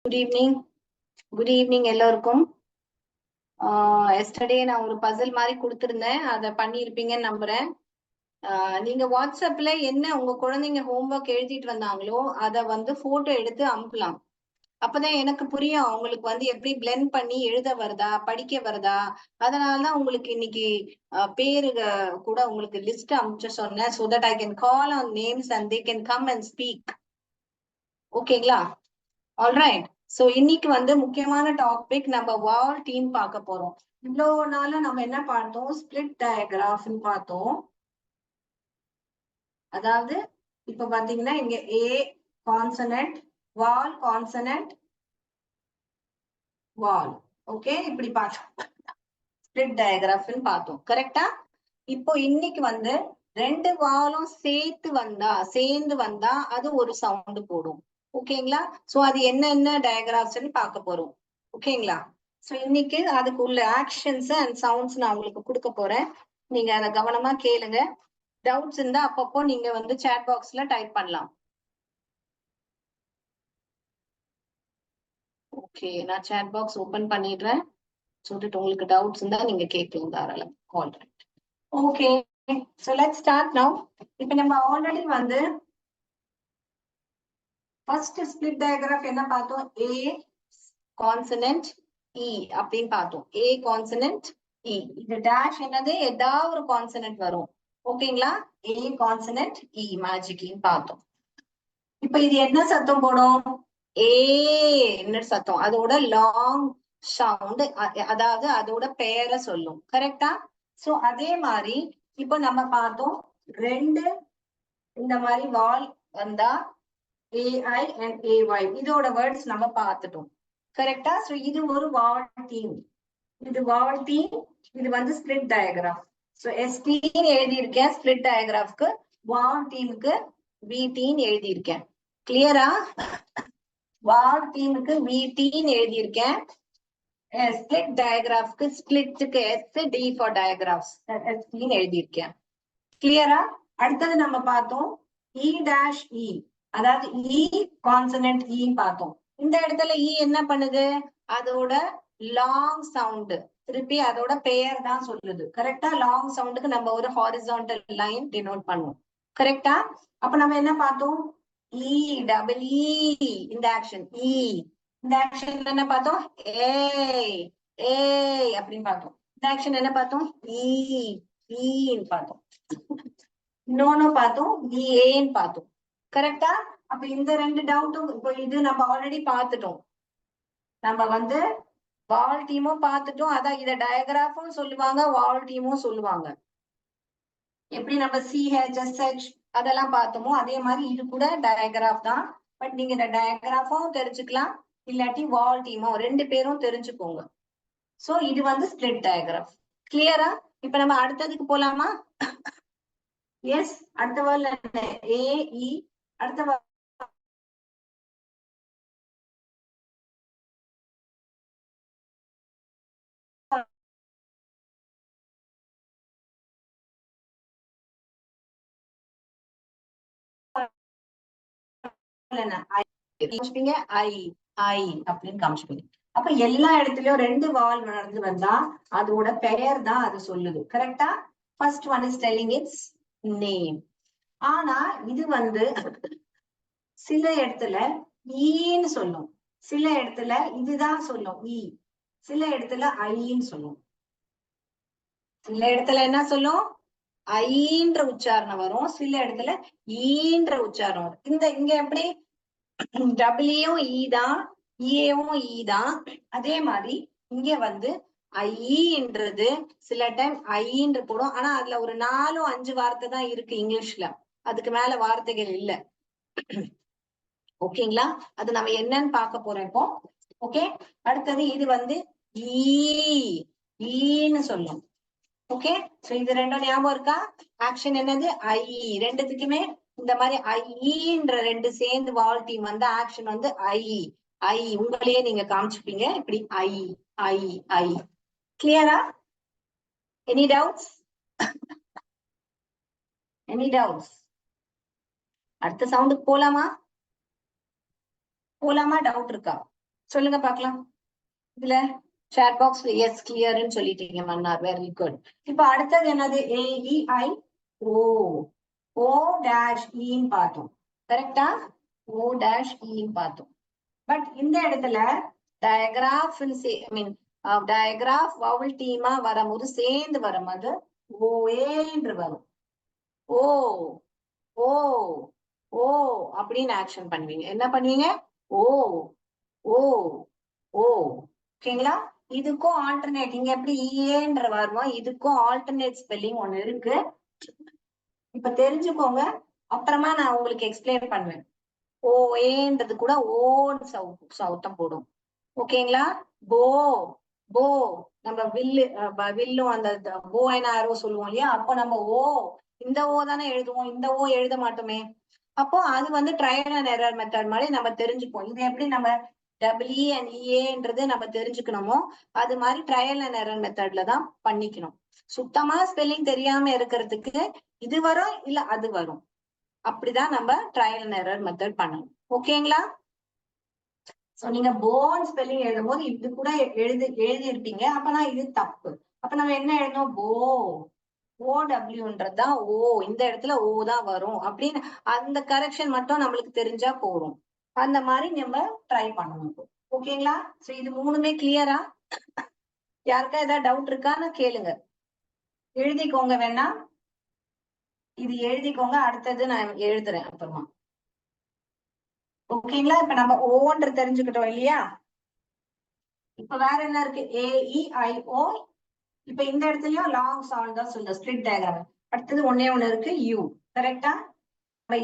Good evening. Good evening எல்லோருக்கும். Yesterday நான் ஒரு பசில் மாதிரி கொடுத்துருந்தேன், அதை பண்ணியிருப்பீங்கன்னு நம்புறேன். நீங்க வாட்ஸ்அப்ல என்ன உங்க குழந்தைங்க ஹோம்ஒர்க் எழுதிட்டு வந்தாங்களோ அதை வந்து போட்டோ எடுத்து அனுப்பலாம். அப்பதான் எனக்கு புரியும் அவங்களுக்கு வந்து எப்படி பிளெண்ட் பண்ணி எழுத வருதா, படிக்க வருதா. அதனாலதான் உங்களுக்கு இன்னைக்கு பேரு கூட உங்களுக்கு லிஸ்ட் அனுப்பிச்சு சொன்னேன். so that I can call on names and they can come and speak. ஓகேங்களா? ஆல்ரைட். சோ இன்னைக்கு வந்து முக்கியமான டாபிக் நம்ம வால் டீம் பார்க்க போறோம். இவ்வளவு நாள நம்ம என்ன பார்த்தோம்? ஸ்பிளிட் டயக்ராஃப்னு பார்த்தோம். அதாவது இப்ப பாத்தீங்கன்னா இங்க ஏ கான்சனன்ட், வால் கான்சனன்ட், வால். ஓகே, இப்படி பார்த்தோம். ஸ்பிளிட் டயக்ராஃப்னு பார்த்தோம். கரெக்டா? இப்போ இன்னைக்கு வந்து ரெண்டு வாலும் சேர்ந்து வந்தா அது ஒரு சவுண்ட் போடும். ஓகேங்களா? சோ அது என்னென்ன டயக்ராம்ஸ்ன்னு பார்க்க போறோம். ஓகேங்களா? சோ இன்னைக்கு அதுக்கு உள்ள ஆக்ஷன்ஸ் அண்ட் சவுண்ட்ஸ் நான் உங்களுக்கு கொடுக்க போறேன். நீங்க அதை கவனமா கேளுங்க. டவுட்ஸ் இருந்தா அப்பப்போ நீங்க வந்து சாட் பாக்ஸ்ல டைப் பண்ணலாம். ஓகே, நான் சாட் பாக்ஸ் ஓபன் பண்ணிடுறேன். சொல்லிட்டு உங்களுக்கு டவுட்ஸ் இருந்தா நீங்க கேட்கலாம் தாராளம். Alright. Okay, so let's start நவ. இப்போ நம்ம ஆல்ரெடி வந்து ஃபர்ஸ்ட் ஸ்பிளிட் டயக்ராஃப் என்ன பார்த்தோம்? ஏ கான்சனன்ட் இ அப்படின்னு பார்த்தோம். ஏ கான்சனன்ட் இ. இது டேஷ் என்னது? ஏதாவது ஒரு கான்சனன்ட் வரும். ஓகேங்களா? ஏ கான்சனன்ட் இ மேஜிக்னு பார்த்தோம். இப்ப இது என்ன சத்தம் போடும்? ஏ என்ன சத்தம்? அதோட லாங் சவுண்ட், அதாவது அதோட பெயரை சொல்லும். கரெக்டா? சோ அதே மாதிரி இப்ப நம்ம பார்த்தோம், ரெண்டு இந்த மாதிரி வால் வந்தா AI and AY இதோட வேர்ட்ஸ் நம்ம பார்த்துட்டோம். கரெக்டா? சோ இது ஒரு வால் டீம். இது வால் டீம். இது வந்து ஸ்பிளிட் டயக்ராஃப். சோ ST எழுதியிருக்கேன் ஸ்பிளிட் டயக்ராஃப்க்கு. வால் டீமுக்கு VT எழுதியிருக்கேன். கிளியரா? வால் டீமுக்கு VT எழுதியிருக்கேன். Split டயக்ராஃப்க்கு ஸ்பிளிட்டுக்கு SD for digraphs ST எழுதியிருக்கேன். கிளியரா? அடுத்தது நம்ம பார்த்தோம் E-E, அதாவது இ கான்சனன்ட் இ பார்த்தோம். இந்த இடத்துல இ என்ன பண்ணுது? அதோட லாங் சவுண்ட், திருப்பி அதோட பெயர் தான் சொல்லுது. கரெக்டா? லாங் சவுண்டுக்கு நம்ம ஒரு ஹாரிசான்டல் லைன் டினோட் பண்ணுவோம். கரெக்டா? அப்ப நம்ம என்ன பார்த்தோம்? இ டபுள் இ. இந்த ஆக்ஷன் இ. இந்த ஆக்ஷன் என்ன பார்த்தோம்? ஏ அப்படின்னு பார்த்தோம். இந்த ஆக்ஷன் என்ன பார்த்தோம்? ஈன்னு பார்த்தோம். இன்னொன்னு பார்த்தோம், ஏன்னு பார்த்தோம். கரெக்டா? அப்ப இந்த ரெண்டு டவுட்டும் இப்போ இது நம்ம ஆல்ரெடி பார்த்துட்டோம். நம்ம வந்து வால் டீமும் பார்த்துட்டோம். அதான் இத டயக்ராஃபும் சொல்லுவாங்க, வால் டீமும் சொல்லுவாங்க. எப்படி நம்ம CHSH அதெல்லாம் பார்த்தோமோ அதே மாதிரி இது கூட டயக்ராஃப் தான். பட் நீங்க இந்த டயக்ராஃபும் தெரிஞ்சுக்கலாம், இல்லாட்டி வால் டீமும் ரெண்டு பேரும் தெரிஞ்சுக்கோங்க. சோ இது வந்து ஸ்பிளிட் டயக்ராஃப். கிளியரா? இப்ப நம்ம அடுத்ததுக்கு போலாமா? எஸ், அடுத்த வேர்ட்ல AE. அடுத்த அப்ப எல்லா இடத்துலயும் ரெண்டு வால் நடந்து வந்தா அதோட பெயர் தான் அது சொல்லுது. கரெக்டா? First one is telling it's name. ஆனா இது வந்து சில இடத்துல ஈன்னு சொல்லும், சில இடத்துல இதுதான் சொல்லும் இ, சில இடத்துல ஐன்னு சொல்லும். சில இடத்துல என்ன சொல்லும்? ஐன்ற உச்சாரணம் வரும், சில இடத்துல ஈன்ற உச்சாரணம் வரும். இங்க எப்படி டபிள்யூ இ தான், ஏவும் இ தான். அதே மாதிரி இங்க வந்து ஐன்றது சில டைம் ஐன்று போடும். ஆனா அதுல ஒரு 4-5 வார்த்தை தான் இருக்கு இங்கிலீஷ்ல, அதுக்கு மேல வார்த்தைகள் இல்ல. ஓகேங்களா? அது நம்ம என்னன்னு பார்க்க போறோம் இப்போ. ஓகே, அடுத்தது இது வந்து ஈன்னு சொல்லும். ஓகே, சோ இது ரெண்டும் ஞாபகம் இருக்கா? ஆக்ஷன் என்னது? ஐ. ரெண்டுத்துக்குமே இந்த மாதிரி ஐன்ற ரெண்டு சேர்ந்து வால் டீம் வந்து ஆக்ஷன் வந்து ஐ. உங்களையே நீங்க காமிச்சுப்பீங்க இப்படி ஐ. கிளியரா? Any doubts? Any doubts? அடுத்த சவுண்டுக்கு போலாமா? டவுட் இருக்கா? சொல்லுங்க பாக்கலாம். இதுல chat boxல எஸ் கிளியர்னு சொல்லிட்டீங்க மன்னார், வெரி குட். இப்ப அடுத்தது என்னது? AEI O O dash E பார்த்தோம். கரெக்டா? O dash E பார்த்தோம். பட் இந்த இடத்துல டயக்ராஃப் ஐ மீன் டயக்ராஃப் வவுல் டீமா வரும்போது சேர்ந்து வரும்போது OA என்று வரும். ஓ ஓ ஓ அப்படின்னு ஆக்ஷன் பண்ணுவீங்க. என்ன பண்ணுவீங்க? ஓ ஓ ஓ. ஓகேங்களா? இதுக்கும் ஆல்டர்னேட் இங்க எப்படி ஏன்ற வருமா, இதுக்கும் ஆல்டர்னேட் ஸ்பெல்லிங் ஒண்ணு இருக்கு. இப்ப தெரிஞ்சுக்கோங்க, அப்புறமா நான் உங்களுக்கு எக்ஸ்பிளைன் பண்ணுவேன். ஓ ஏன்றது கூட ஓன்னு சவுத்தம் போடும். ஓகேங்களா? போ போ நம்ம வில்லும் அந்த போ அண்ட் ஆரோ சொல்லுவோம் இல்லையா? அப்போ நம்ம ஓ இந்த ஓ தானே எழுதுவோம், இந்த ஓ எழுத மாட்டோமே. அப்போ அது வந்து ட்ரையல் அண்ட் எரர் மெத்தட் மாதிரி நம்ம தெரிஞ்சுப்போம். இது எப்படி நம்ம டபிள்இ அண்ட் இஏன்றது நம்ம தெரிஞ்சுக்கணுமோ அது மாதிரி ட்ரையல் அண்ட் எரர் மெத்தட்ல தான் பண்ணிக்கணும். சுத்தமா ஸ்பெல்லிங் தெரியாம இருக்கிறதுக்கு இது வரும் இல்ல அது வரும், அப்படிதான் நம்ம ட்ரையல் அண்ட் எரர் மெத்தட் பண்ணணும். ஓகேங்களா? சோ நீங்க போன் ஸ்பெல்லிங் எழுதும் போது இது கூட எழுதி இருப்பீங்க, அப்பனா இது தப்பு. அப்ப நம்ம என்ன எழுதணும்? போ OWன்றதுதான் ஓ, இந்த இடத்துல ஓ தான் வரும் அப்படின்னு அந்த கரெக்ஷன் மட்டும் நம்மளுக்கு தெரிஞ்சா போறோம். அந்த மாதிரி நம்ம ட்ரை பண்ணணும். ஓகேங்களா? சோ இது மூணுமே கிளியரா? யாருக்கா ஏதாவது டவுட் இருக்கான்னு கேளுங்க. எழுதிக்கோங்க வேணா, இது எழுதிக்கோங்க, அடுத்தது நான் எழுதுறேன் அப்புறமா. ஓகேங்களா? இப்ப நம்ம ஓன்ற தெரிஞ்சுக்கிட்டோம் இல்லையா? இப்ப வேற என்ன இருக்கு? AEIO. இப்ப இந்த இடத்துலயும் லாங் சவுண்ட் தான் சொல்ல ஸ்பிளிட் டயக்ராம். அடுத்தது ஒன்னே ஒண்ணு இருக்கு U. கரெக்டா?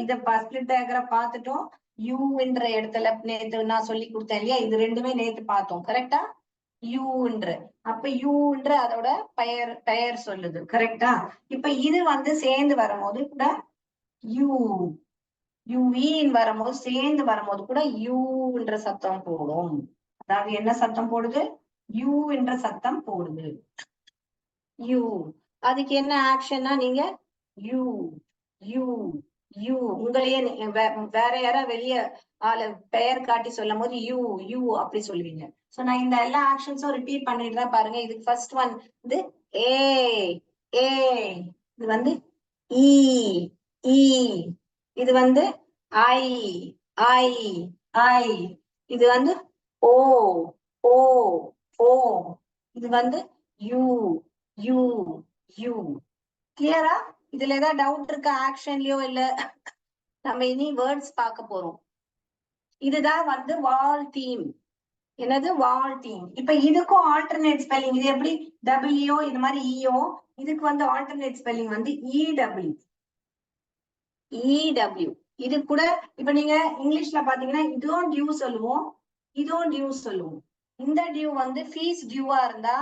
இத ஸ்பிளிட் டயக்ராம் பார்த்துட்டோம். U என்ற இடத்துல நேத்து நான் சொல்லி கொடுத்தேன் இல்லையா? இது ரெண்டுமே நேத்து பார்த்தோம். கரெக்டா? U என்ற அப்ப U என்ற அதோட பெயர் சொல்லுது. கரெக்டா? இப்ப இது வந்து சேர்ந்து வரும்போது கூட U UE வரும்போது சேர்ந்து வரும்போது கூட U என்ற சத்தம் போடும். அதாவது என்ன சத்தம் போடுது? U என்ற சத்தம் போடுது. U அதுக்கு என்ன ஆக்ஷன்னா நீங்க U U U உங்களையே வேற யாரா வெளிய ஆள பெயர் காட்டி சொல்லும் போது U U அப்படி சொல்லுவீங்க. சோ நான் இந்த எல்லா ஆக்ஷன்ஸும் ரிப்பீட் பண்ணிடுறேன் பாருங்க. இதுக்கு ஃபர்ஸ்ட் ஒன் இது ஏ ஏ, இது வந்து இ இ, இது வந்து ஐ ஐ ஐ, இது வந்து ஓ ஓ ஓ, இது வந்து யூ யூ யூ. கிளியரா? இதுல ஏதாவது டவுட் இருக்கா ஆக்ஷன்லயோ? இல்ல நம்ம இனி வேர்ட்ஸ் பார்க்க போறோம். இதுதான் வந்து வால் தீம். என்னது? வால் தீம். இப்ப இதுக்கும் ஆல்டர்னேட் ஸ்பெல்லிங் இது எப்படி? டபிள்யூ இது மாதிரி இஓ, இதுக்கு வந்து ஆல்டர்னேட் ஸ்பெல்லிங் வந்து இடபிள்யூ இடபிள்யூ. இது கூட இப்ப நீங்க இங்கிலீஷ்ல பாத்தீங்கன்னா இதுவும் டியூ சொல்லுவோம், இதுவும் டியூ சொல்லுவோம். இந்த டியூ வந்து ஃபீஸ் டியூவா இருந்தா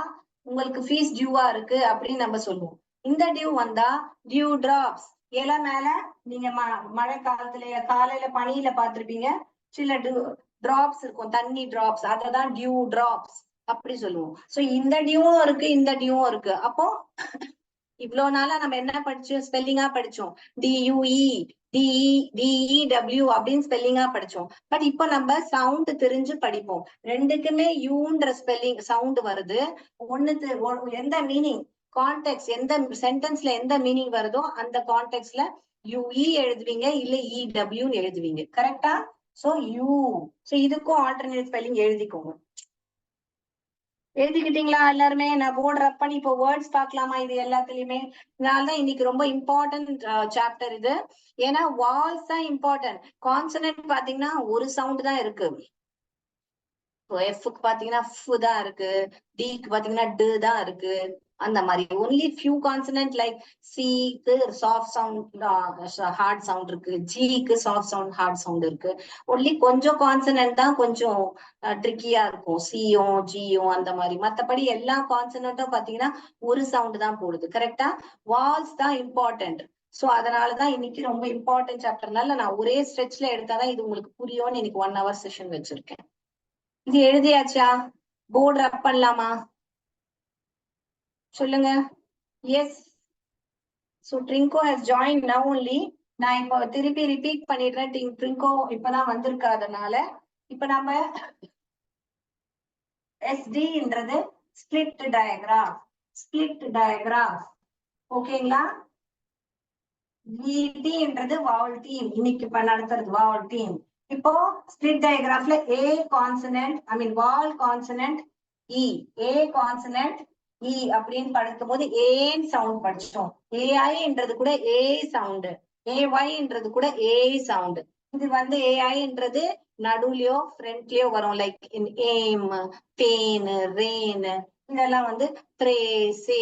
உங்களுக்கு ஃபீஸ் டியூவா இருக்கு அப்படின்னு நம்ம சொல்லுவோம். இந்த டியூ வந்தா டியூ டிராப்ஸ். இலை மேல நீங்க மழை காலத்துல காலையில பனியில பாத்திருப்பீங்க, சில டிராப்ஸ் இருக்கும், தண்ணி டிராப்ஸ், அததான் டியூ டிராப்ஸ் அப்படி சொல்லுவோம். சோ இந்த டியூவும் இருக்கு, இந்த டியூவும் இருக்கு. அப்போ இவ்வளவு நாளா நம்ம என்ன படிச்சோம்? ஸ்பெல்லிங்கா படிச்சோம். டியூஇ டிஇடபிள்யூ அப்படின்னு ஸ்பெல்லிங்கா படிச்சோம். பட் இப்போ நம்ம சவுண்ட் தெரிஞ்சு படிப்போம். ரெண்டுக்குமே யூன்ற ஸ்பெல்லிங் சவுண்ட் வருது. எந்த மீனிங் கான்டெக்ட், எந்த சென்டென்ஸ்ல எந்த மீனிங் வருதோ அந்த கான்டெக்ட்ல யூஇ எழுதுவீங்க, இல்ல இடபிள்யூ எழுதுவீங்க. கரெக்டா? So you. சோ இதுக்கும் ஆல்டர்னேட் ஸ்பெல்லிங் எழுதிக்கோங்க. எழுதிக்கிட்டீங்களா எல்லாருமே? நான் போர்டு ரப் பண்ணி இப்போ வேர்ட்ஸ் பார்க்கலாமா இது எல்லாத்துலயுமே? இதனாலதான் இன்னைக்கு ரொம்ப இம்பார்ட்டன்ட் சாப்டர் இது. ஏன்னா வால்ஸ் தான் இம்பார்ட்டன்ட். கான்சனன்ட் பாத்தீங்கன்னா ஒரு சவுண்ட் தான் இருக்கு. எஃப்க்கு பாத்தீங்கன்னா ஃப் தான் இருக்கு, டிக்கு பாத்தீங்கன்னா டு தான் இருக்கு. அந்த மாதிரி ஒன்லி ஃபியூ கான்சனன்ட் லைக் சிக்கு சாஃப்ட் சவுண்ட் ஹார்ட் சவுண்ட் இருக்கு, ஜிக்கு சாஃப்ட் சவுண்ட் ஹார்ட் சவுண்ட் இருக்கு. ஒன்லி கொஞ்சம் கான்சனன்ட் தான் கொஞ்சம் ட்ரிக்கியா இருக்கும், சியும் ஜியும் அந்த மாதிரி. மத்தபடி எல்லா கான்சனன்ட்டும் பாத்தீங்கன்னா ஒரு சவுண்ட் தான் போடுது. கரெக்டா? வால்ஸ் தான் இம்பார்ட்டன்ட். சோ அதனாலதான் இன்னைக்கு ரொம்ப இம்பார்ட்டன்ட் சாப்டர்னால நான் ஒரே ஸ்ட்ரெச்ல எடுத்தாதான் இது உங்களுக்கு புரியும்னு இன்னைக்கு 1 hour செஷன் வச்சிருக்கேன். இது எழுதியாச்சா? போர்டு ரப் பண்ணலாமா? சொல்லுங்க. S. So Trinko has joined now only. நான் இப்போ திருப்பி ரிப்பீட் பண்ணிடுறேன். ட்ரிங்கோ இப்பதான் வந்திருக்காதனால இப்ப நம்ம SDன்றது ஸ்பிளிட் டயக்ராஃப். Split digraph. ஓகேங்களா? VTன்றது வாவல் டீம். இன்னைக்கு இப்ப நடத்துறது வாவல் டீம். இப்போ ஸ்பிளிட் டயக்ராஃப்ல A consonant, I mean vowel consonant E, A consonant E அப்படின்னு படிக்கும் போது ஏன்னு சவுண்ட் படிச்சோம். AIன்றது கூட A சவுண்ட், AYன்றது கூட A சவுண்ட். இது வந்து AIன்றது நடுவுலயோ ஃப்ரண்ட்லயோ வரும். Like in aim, pain, rain, இதெல்லாம் வந்து ப்ரே, சே,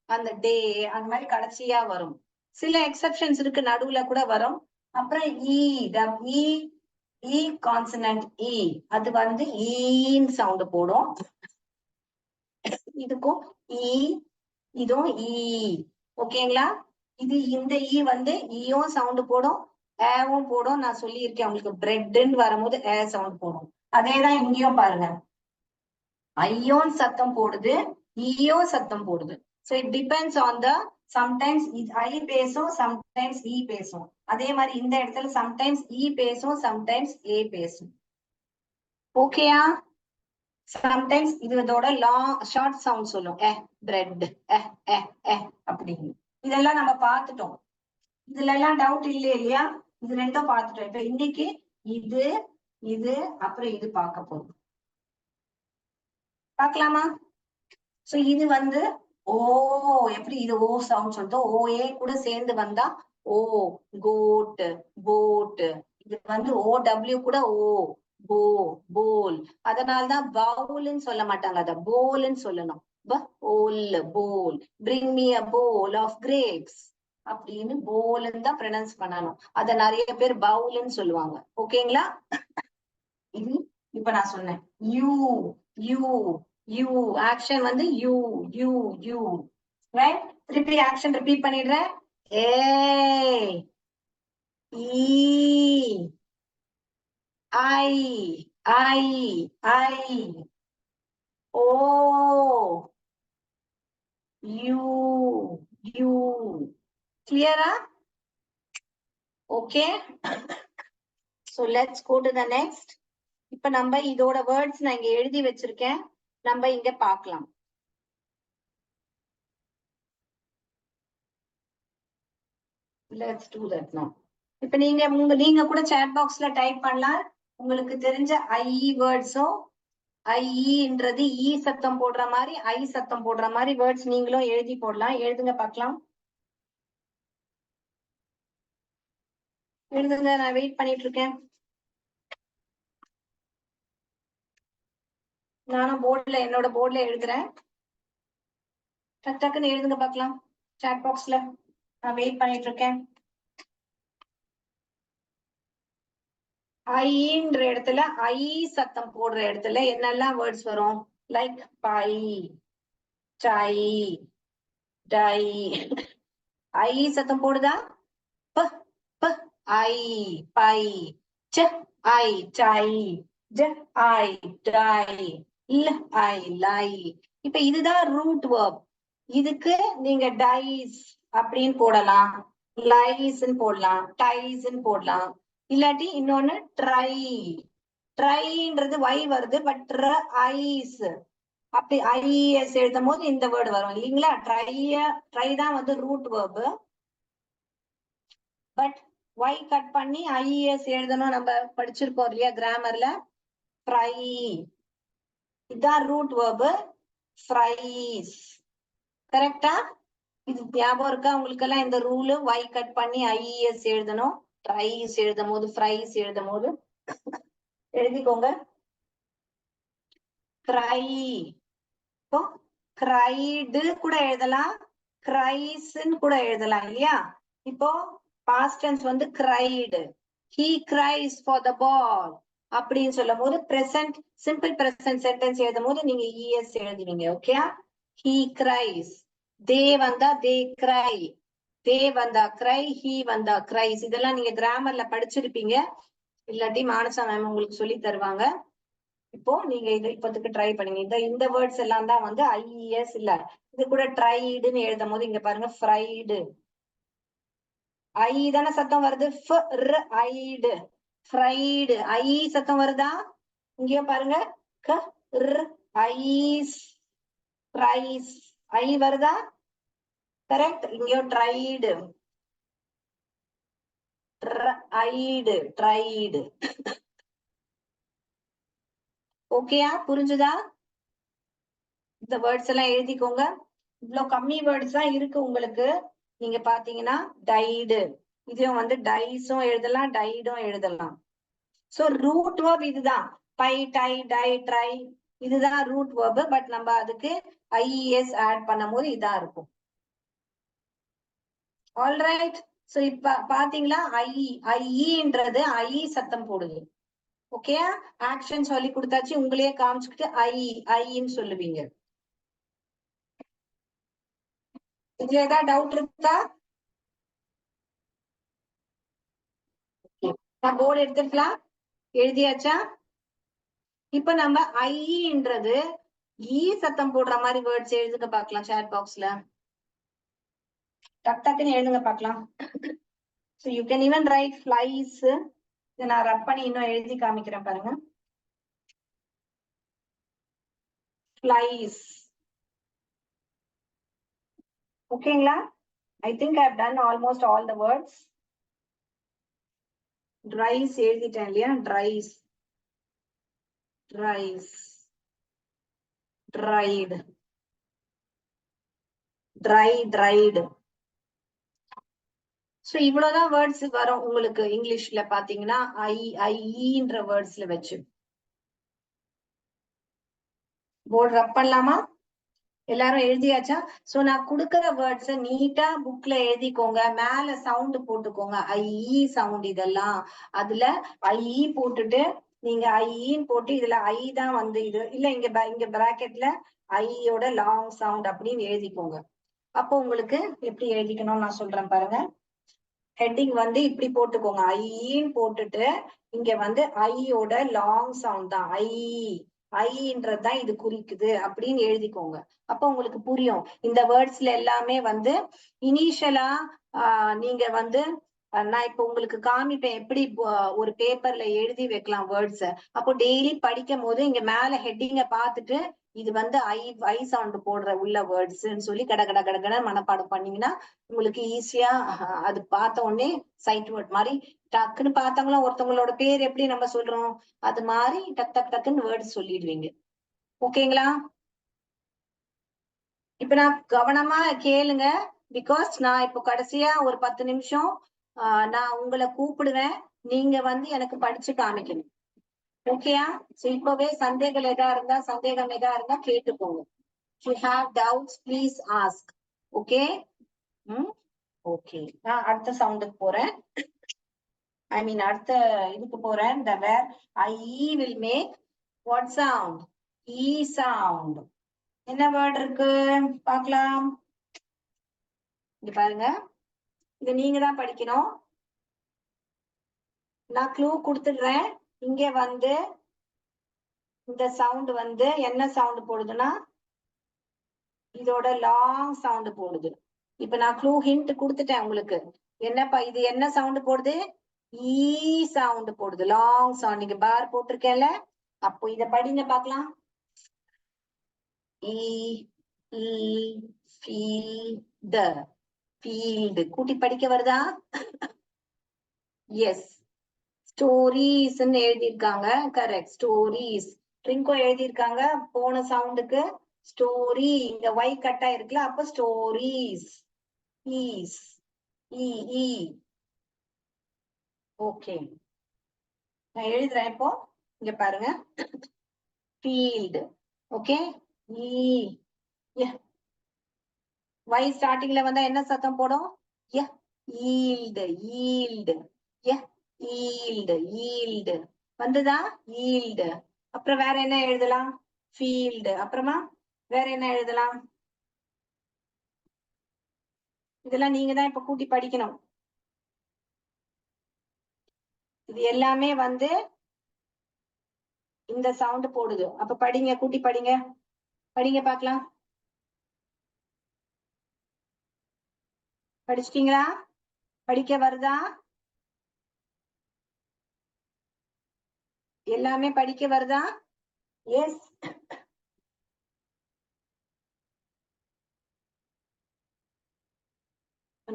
அந்த டே, அந்த மாதிரி கடைசியா வரும். சில எக்ஸெப்ஷன்ஸ் இருக்கு, நடுவுல கூட வரும். அப்புறம் E கான்சனன்ட் E, அது வந்து ஈன்னு சவுண்ட் போடும். இதுக்கும் E, இதுவும் E. ஓகேங்களா? இது இந்த E வந்து ஈயும் சவுண்ட் போடும், ஏவும் போடும். நான் சொல்லியிருக்கேன் உங்களுக்கு, பிரெட்ன்னு வரும்போது ஏ சவுண்ட் போடும். அதேதான் இங்கேயும் பாருங்க, ஐயோன் சத்தம் போடுது, ஈயோ சத்தம் போடுது. So it depends on the, sometimes I பேசும், sometimes E பேசும். அதே மாதிரி இந்த இடத்துல sometimes E பேசும், sometimes A பேசும். ஓகேயா? சம்டைம்ஸ் இதோட லாங் ஷார்ட் சவுண்ட் சொல்லும், பிரெட், அப்படின்னு. இதெல்லாம் நம்ம பார்த்துட்டோம். இதுல எல்லாம் டவுட் இல்லையா? இது ரெண்டும் பார்த்துட்டோம். இப்ப இன்னைக்கு இது, இது, அப்புறம் இது பார்க்க போறோம். பார்க்கலாமா? சோ இது வந்து ஓ, எப்படி இது ஓ சவுண்ட் சொல்லிட்டு OA கூட சேர்ந்து வந்தா ஓ, கோட், போட். இது வந்து OW கூட ஓ, போ, போல். அதனால்தான் பவுல்னு சொல்ல மாட்டாங்க, அத போல்னு சொல்லணும். Bowl, bring me a bowl of grapes அப்படின்னு போல்னு தான் ப்ரொனவுன்ஸ் பண்ணணும். அத நிறைய பேர் பவுல்னு சொல்லுவாங்க. ஓகேங்களா? இது இப்ப நான் சொன்னேன், யூ, யூ, யூ ஆக்ஷன் வந்து யூ, யூ, யூ, ரைட்? திருப்பி ஆக்ஷன் ரிப்பீட் பண்ணிடுறேன். ஏ, ஈ, ஐ, ஓ, யூ, யூ. கிளியரா? Okay. So let's go to the next. இப்ப நம்ம இதோட வேர்ட்ஸ் நான் இங்க எழுதி வச்சிருக்கேன், நம்ம இங்க பார்க்கலாம். Let's do that now. இப்ப நீங்க கூட chat boxல டைப் பண்ணலாம். உங்களுக்கு தெரிஞ்ச IE வேர்ட்ஸும், IEன்றது E சத்தம் போடுற மாதிரி, I சத்தம் போடுற மாதிரி வேர்ட்ஸ் நீங்களும் எழுதி போடலாம். எழுதுங்க பார்க்கலாம். எழுதுங்க, நான் வெயிட் பண்ணிட்டு இருக்கேன். நானும் போர்ட்ல, என்னோட போர்ட்ல எழுதுறேன். டக்குன்னு எழுதுங்க பார்க்கலாம் chat boxல. நான் வெயிட் பண்ணிட்டு இருக்கேன். ஐன்ற இடத்துல ஐ சத்தம் போடுற இடத்துல என்னெல்லாம் வேர்ட்ஸ் வரும்? Like pie, tie, tie. I சத்தம் போடுதா? ப, ப, ஐ, பை, ச, ஐ, டை, ட, ஐ, டை, ல, ஐ, லை. இப்ப இதுதான் ரூட் வேர்ப். இதுக்கு நீங்க டைஸ் அப்படின்னு போடலாம், லைஸ்ன்னு போடலாம், டைஸ்ன்னு போடலாம். இல்லாட்டி இன்னொன்னு ட்ரை. ட்ரைன்றது Y வருது, பட் ஐஸ் அப்படி IES எழுதும் போது இந்த வேர்டு வரும் இல்லைங்களா? ட்ரை தான் வந்து root verb, but Y cut பண்ணி IES எழுதணும். நம்ம படிச்சிருக்கோம் இல்லையா கிராமர்ல? ஃப்ரை, இதுதான் ரூட் வேர்பு. ஃப்ரைஸ். கரெக்டா? இது ஞாபகம் இருக்கா உங்களுக்கு எல்லாம்? இந்த ரூல் Y கட் பண்ணி IES எழுதணும். ட்ரைஸ் எழுதும் போது, ஃப்ரைஸ் எழுதும் போது எழுதிக்கோங்க. கிரை, இப்போ கிரைடு கூட எழுதலாம், கிரைஸ்ன்னு கூட எழுதலாம் இல்லையா? இப்போ பாஸ்ட் டென்ஸ் வந்து கிரைடு. He cries for the ball அப்படின்னு சொல்லும் போது பிரசன்ட், சிம்பிள் பிரசன்ட் சென்டென்ஸ் எழுதும் போது நீங்க ES எழுதுவீங்க. ஓகே? He cries. they வந்தா they cry, they வந்தா cry, he வந்தா cries. இதெல்லாம் நீங்க கிராமர்ல படிச்சிருப்பீங்க, இல்லாட்டி மானசா மேம் உங்களுக்கு சொல்லி தருவாங்க. இப்போ நீங்க இது இப்போதுக்கு ட்ரை பண்ணுங்க. இந்த வேர்ட்ஸ் எல்லாம் தான் வந்து IES இல்ல. இது கூட ட்ரைடுன்னு எழுதும் போது இங்க பாருங்க, ஃப்ரைடு. ஐ தானே சத்தம் வருது, ஃப்ரைடு. ஐ சத்தம் வருதா? இங்கேயும் பாருங்க, ஐஸ் ட்ரைஸ் ஐ வருதா? கரெக்ட். இங்கயோ ட்ரைடு ட்ரைடு ட்ரைடு. ஓகேயா? புரிஞ்சுதா? இந்த வேர்ட்ஸ் எல்லாம் எழுதிக்கோங்க. இவ்வளவு கம்மி வேர்ட்ஸ் தான் இருக்கு உங்களுக்கு. நீங்க பாத்தீங்கன்னா டைடு, இதையும் வந்து டைஸும் எழுதலாம் டைடும் எழுதலாம். சோ ரூட் வேர்ப் இதுதான். பை டை டை ட்ரை இதுதான் ரூட் வேர்ப். பட் நம்ம அதுக்கு ஐஎஸ் ஆட் பண்ணும் போது இதான் இருக்கும். ஆல்ரைட். சோ இப்ப பாத்தீங்களா ஐன்றது ஐ சத்தம் போடுது. ஓகே, ஆக்ஷன் சொல்லி கொடுத்தாச்சு. உங்களையே காமிச்சுக்கிட்டு ஐன்னு சொல்லுவீங்க. இதுல ஏதாவது டவுட் இருக்கா? நான் போர்டு எடுத்துக்கலாம். எழுதியாச்சா? இப்ப நம்ம ஐன்றது ஈ சத்தம் போடுற மாதிரி வேர்ட்ஸ் எழுதுங்க பாக்கலாம். சாட் பாக்ஸ்ல டக் டக்குன்னு எழுதுங்க பாக்கலாம். So you can even write flies. இதை நான் ரப் பண்ணி இன்னும் எழுதி காமிக்கிறேன் பாருங்க. Flies. ஓகேங்களா? I think I have done almost all the words. Dries எழுதிட்டேன் இல்லையா? Dries, dries, dried, dry, dried. So இவ்வளவுதான் வேர்ட்ஸ் வரும் உங்களுக்கு இங்கிலீஷ்ல பாத்தீங்கன்னா ஐன்ற வேர்ட்ஸ்ல வச்சு. போர்டு ரப் பண்ணலாமா? எல்லாரும் எழுதியாச்சா? சோ நான் கொடுக்கிற வேர்ட்ஸ் நீட்டா புக்ல எழுதிக்கோங்க. மேல சவுண்ட் போட்டுக்கோங்க. ஐ சவுண்ட் இதெல்லாம் அதுல ஐ போட்டுட்டு நீங்க ஐன்னு போட்டு இதுல ஐ தான் வந்து இது இல்ல இங்க பிராக்கெட்ல ஐயோட லாங் சவுண்ட் அப்படின்னு எழுதிக்கோங்க. அப்போ உங்களுக்கு எப்படி எழுதிக்கணும்னு நான் சொல்றேன் பாருங்க. ஹெட்டிங் வந்து இப்படி போட்டுக்கோங்க. ஐன்னு போட்டுட்டு இங்க வந்து ஐயோட லாங் சவுண்ட் தான் ஐன்றதுதான் இது குறிக்குது அப்படின்னு எழுதிக்கோங்க. அப்ப உங்களுக்கு புரியும். இந்த வேர்ட்ஸ்ல எல்லாமே வந்து இனிஷியலா நீங்க வந்து நான் இப்ப உங்களுக்கு காமிப்பேன் எப்படி ஒரு பேப்பர்ல எழுதி வைக்கலாம் வேர்ட்ஸ். அப்போ டெய்லி படிக்கும் போது இங்க மேல ஹெட்டிங்க பார்த்துட்டு இது வந்து ஐ சவுண்ட் போடுற உள்ள வேர்ட்ஸ்ன்னு சொல்லி கட மனப்பாடம் பண்ணீங்கன்னா உங்களுக்கு ஈஸியா அது பார்த்த உடனே சைட் வேர்ட் மாதிரி டக்குன்னு பார்த்தவங்களும் ஒருத்தவங்களோட பேர் எப்படி நம்ம சொல்றோம் அது மாதிரி டக்குன்னு வேர்ட்ஸ் சொல்லிடுவீங்க. ஓகேங்களா? இப்ப நான் கவனமா கேளுங்க. பிகாஸ் நான் இப்போ கடைசியா ஒரு 10 நிமிஷம் நான் உங்களை கூப்பிடுவேன். நீங்க வந்து எனக்கு படிச்சு காமிக்கணும். ஓகேயா? சோ இப்பவே சந்தேகம் எதா இருந்தா கேட்டுக்கோங்க. If you have doubts, please ask. Okay? Okay, நான் அடுத்த சவுண்டுக்கு போறேன். I mean அடுத்த இதுக்கு போறேன். The where I will make what sound? E sound. என்ன வேர்ட் இருக்கு பார்க்கலாம். இங்க பாருங்க, இது நீங்க தான் படிக்கணும். நான் க்ளூ கொடுத்துடுறேன். இங்க வந்து இந்த சவுண்ட் வந்து என்ன சவுண்ட் போடுதுன்னா இதோட லாங் சவுண்ட் போடுது. இப்ப நான் க்ளூ ஹிண்ட் கொடுத்துட்டேன் உங்களுக்கு. என்னப்பா இது என்ன சவுண்ட் போடுது? ஈ சவுண்ட் போடுது, லாங் சவுண்ட். நீங்க பார் போட்டிருக்கேன்ல, அப்போ இத படிங்க பார்க்கலாம். ஃபீல்டு கூட்டி படிக்க வருதா? எஸ். ஸ்டோரிஸ் எழுதியிருக்காங்க. Correct, stories. ட்ரிங்கோ எழுதியிருக்காங்க போன சவுண்டுக்கு. ஸ்டோரி இங்க ஒய் கட்டா இருக்குல்ல, அப்ப ஸ்டோரிஸ். ஈஸ் இ ஓகே, நான் எழுதுறேன் இப்போ. இங்க பாருங்க, ஃபீல்டு. ஓகே, வை ஸ்டார்டிங்ல வந்தா என்ன சத்தம் போடும்? ஈல்டு ஈல்டு ஈல்டு ஈல்டு வந்துதா? ஈல்டு. அப்புறம் வேற என்ன எழுதலாம்? ஃபீல்டு. அப்புறமா வேற என்ன எழுதலாம்? இதெல்லாம் நீங்க தான் இப்ப கூட்டி படிக்கணும். இது எல்லாமே வந்து இந்த சவுண்ட் போடுது. அப்ப படிங்க, கூட்டி படிங்க. படிங்க பார்க்கலாம். படிச்சிட்டீங்களா? படிக்க வருதா? எல்லாமே படிக்க வருதா? எஸ்.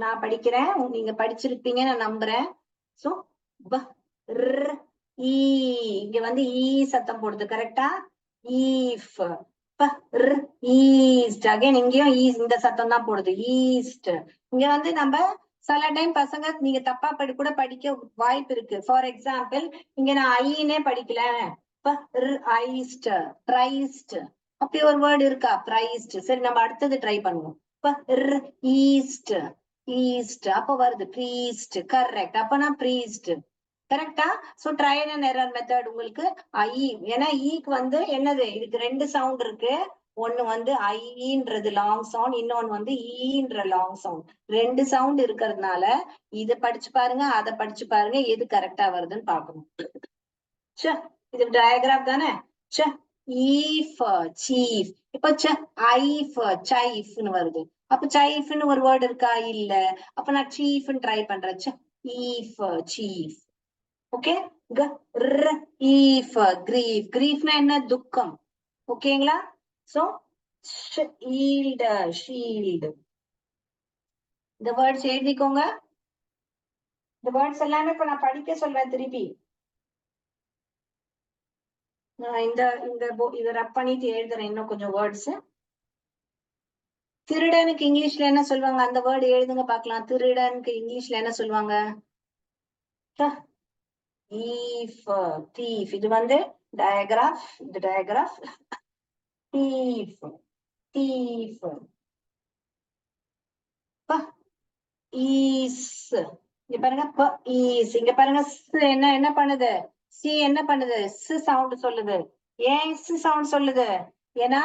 நான் படிக்கிறேன், நீங்க படிச்சிருப்பீங்க நான் நம்புறேன். சோ இங்க வந்து ஈ சத்தம் போடுது கரெக்டா. ஈஃப் ஈஸ்ட் அகைன் இங்கேயும் இந்த சத்தம் தான் போடுது ஈஸ்ட். இங்க வந்து நம்ம சில டைம் பசங்க நீங்க தப்பா கூட படிக்க வாய்ப்பு இருக்கு. ஃபார் எக்ஸாம்பிள் இங்க நான் ஐனே படிக்கல, ஐஸ்ட் பிரைஸ்ட் அப்படி ஒரு வேர்டு இருக்கா பிரைஸ்ட். சரி நம்ம அடுத்தது ட்ரை பண்ணுவோம். ஈஸ்ட் ஈஸ்ட் அப்ப வருது ப்ரீஸ்ட் கரெக்ட். அப்பனா ப்ரீஸ்ட் கரெக்டா. So trial and error method உங்களுக்கு ஐ. ஏன்னா ஈக்கு வந்து என்னது இதுக்கு ரெண்டு சவுண்ட் இருக்கு. ஒண்ணு வந்து ஐன்றது லாங் சவுண்ட், இன்னொன்னு வந்து ஈன்ற லாங் சவுண்ட். ரெண்டு சவுண்ட் இருக்கிறதுனால இதை படிச்சு பாருங்க அதை படிச்சு பாருங்க எது கரெக்டா வருதுன்னு பாக்கணும். இது டயக்ராம் தானே. If chief. இப்ப ஐஃப் சைஃப்னு வருது. அப்ப சைஃப்னு ஒரு வேர்டு இருக்கா இல்ல. அப்ப நான் சீஃப்னு ட்ரை பண்றேன். ஈஃப் சீஃப். ஓகே. ஈஃப் கிரீஃப். கிரீஃப்னா என்ன துக்கம். ஓகேங்களா. So shield shield. இந்த வேர்ட்ஸ் எழுதிக்கோங்க. இந்த வேர்ட்ஸ் எல்லாமே இப்ப நான் படிக்க சொல்றேன் திருப்பி. இத ரப் பண்ணிட்டு எழுதுறேன் இன்னும் கொஞ்சம் வேர்ட்ஸ். திருடனுக்கு இங்கிலீஷ்ல என்ன சொல்லுவாங்க அந்த வேர்டு எழுதுங்க பாக்கலாம். திருடனுக்கு இங்கிலீஷ்ல என்ன சொல்லுவாங்க. thief. இது வந்து டயக்ராஃப். இந்த டயக்ராஃப் thief thief. ஈஸ். இங்க பாருங்க ஈஸ். இங்க பாருங்க என்ன பண்ணுது. சி என்ன பண்ணுது சவுண்ட் சொல்லுது. ஏன் சவுண்ட் சொல்லுது. ஏன்னா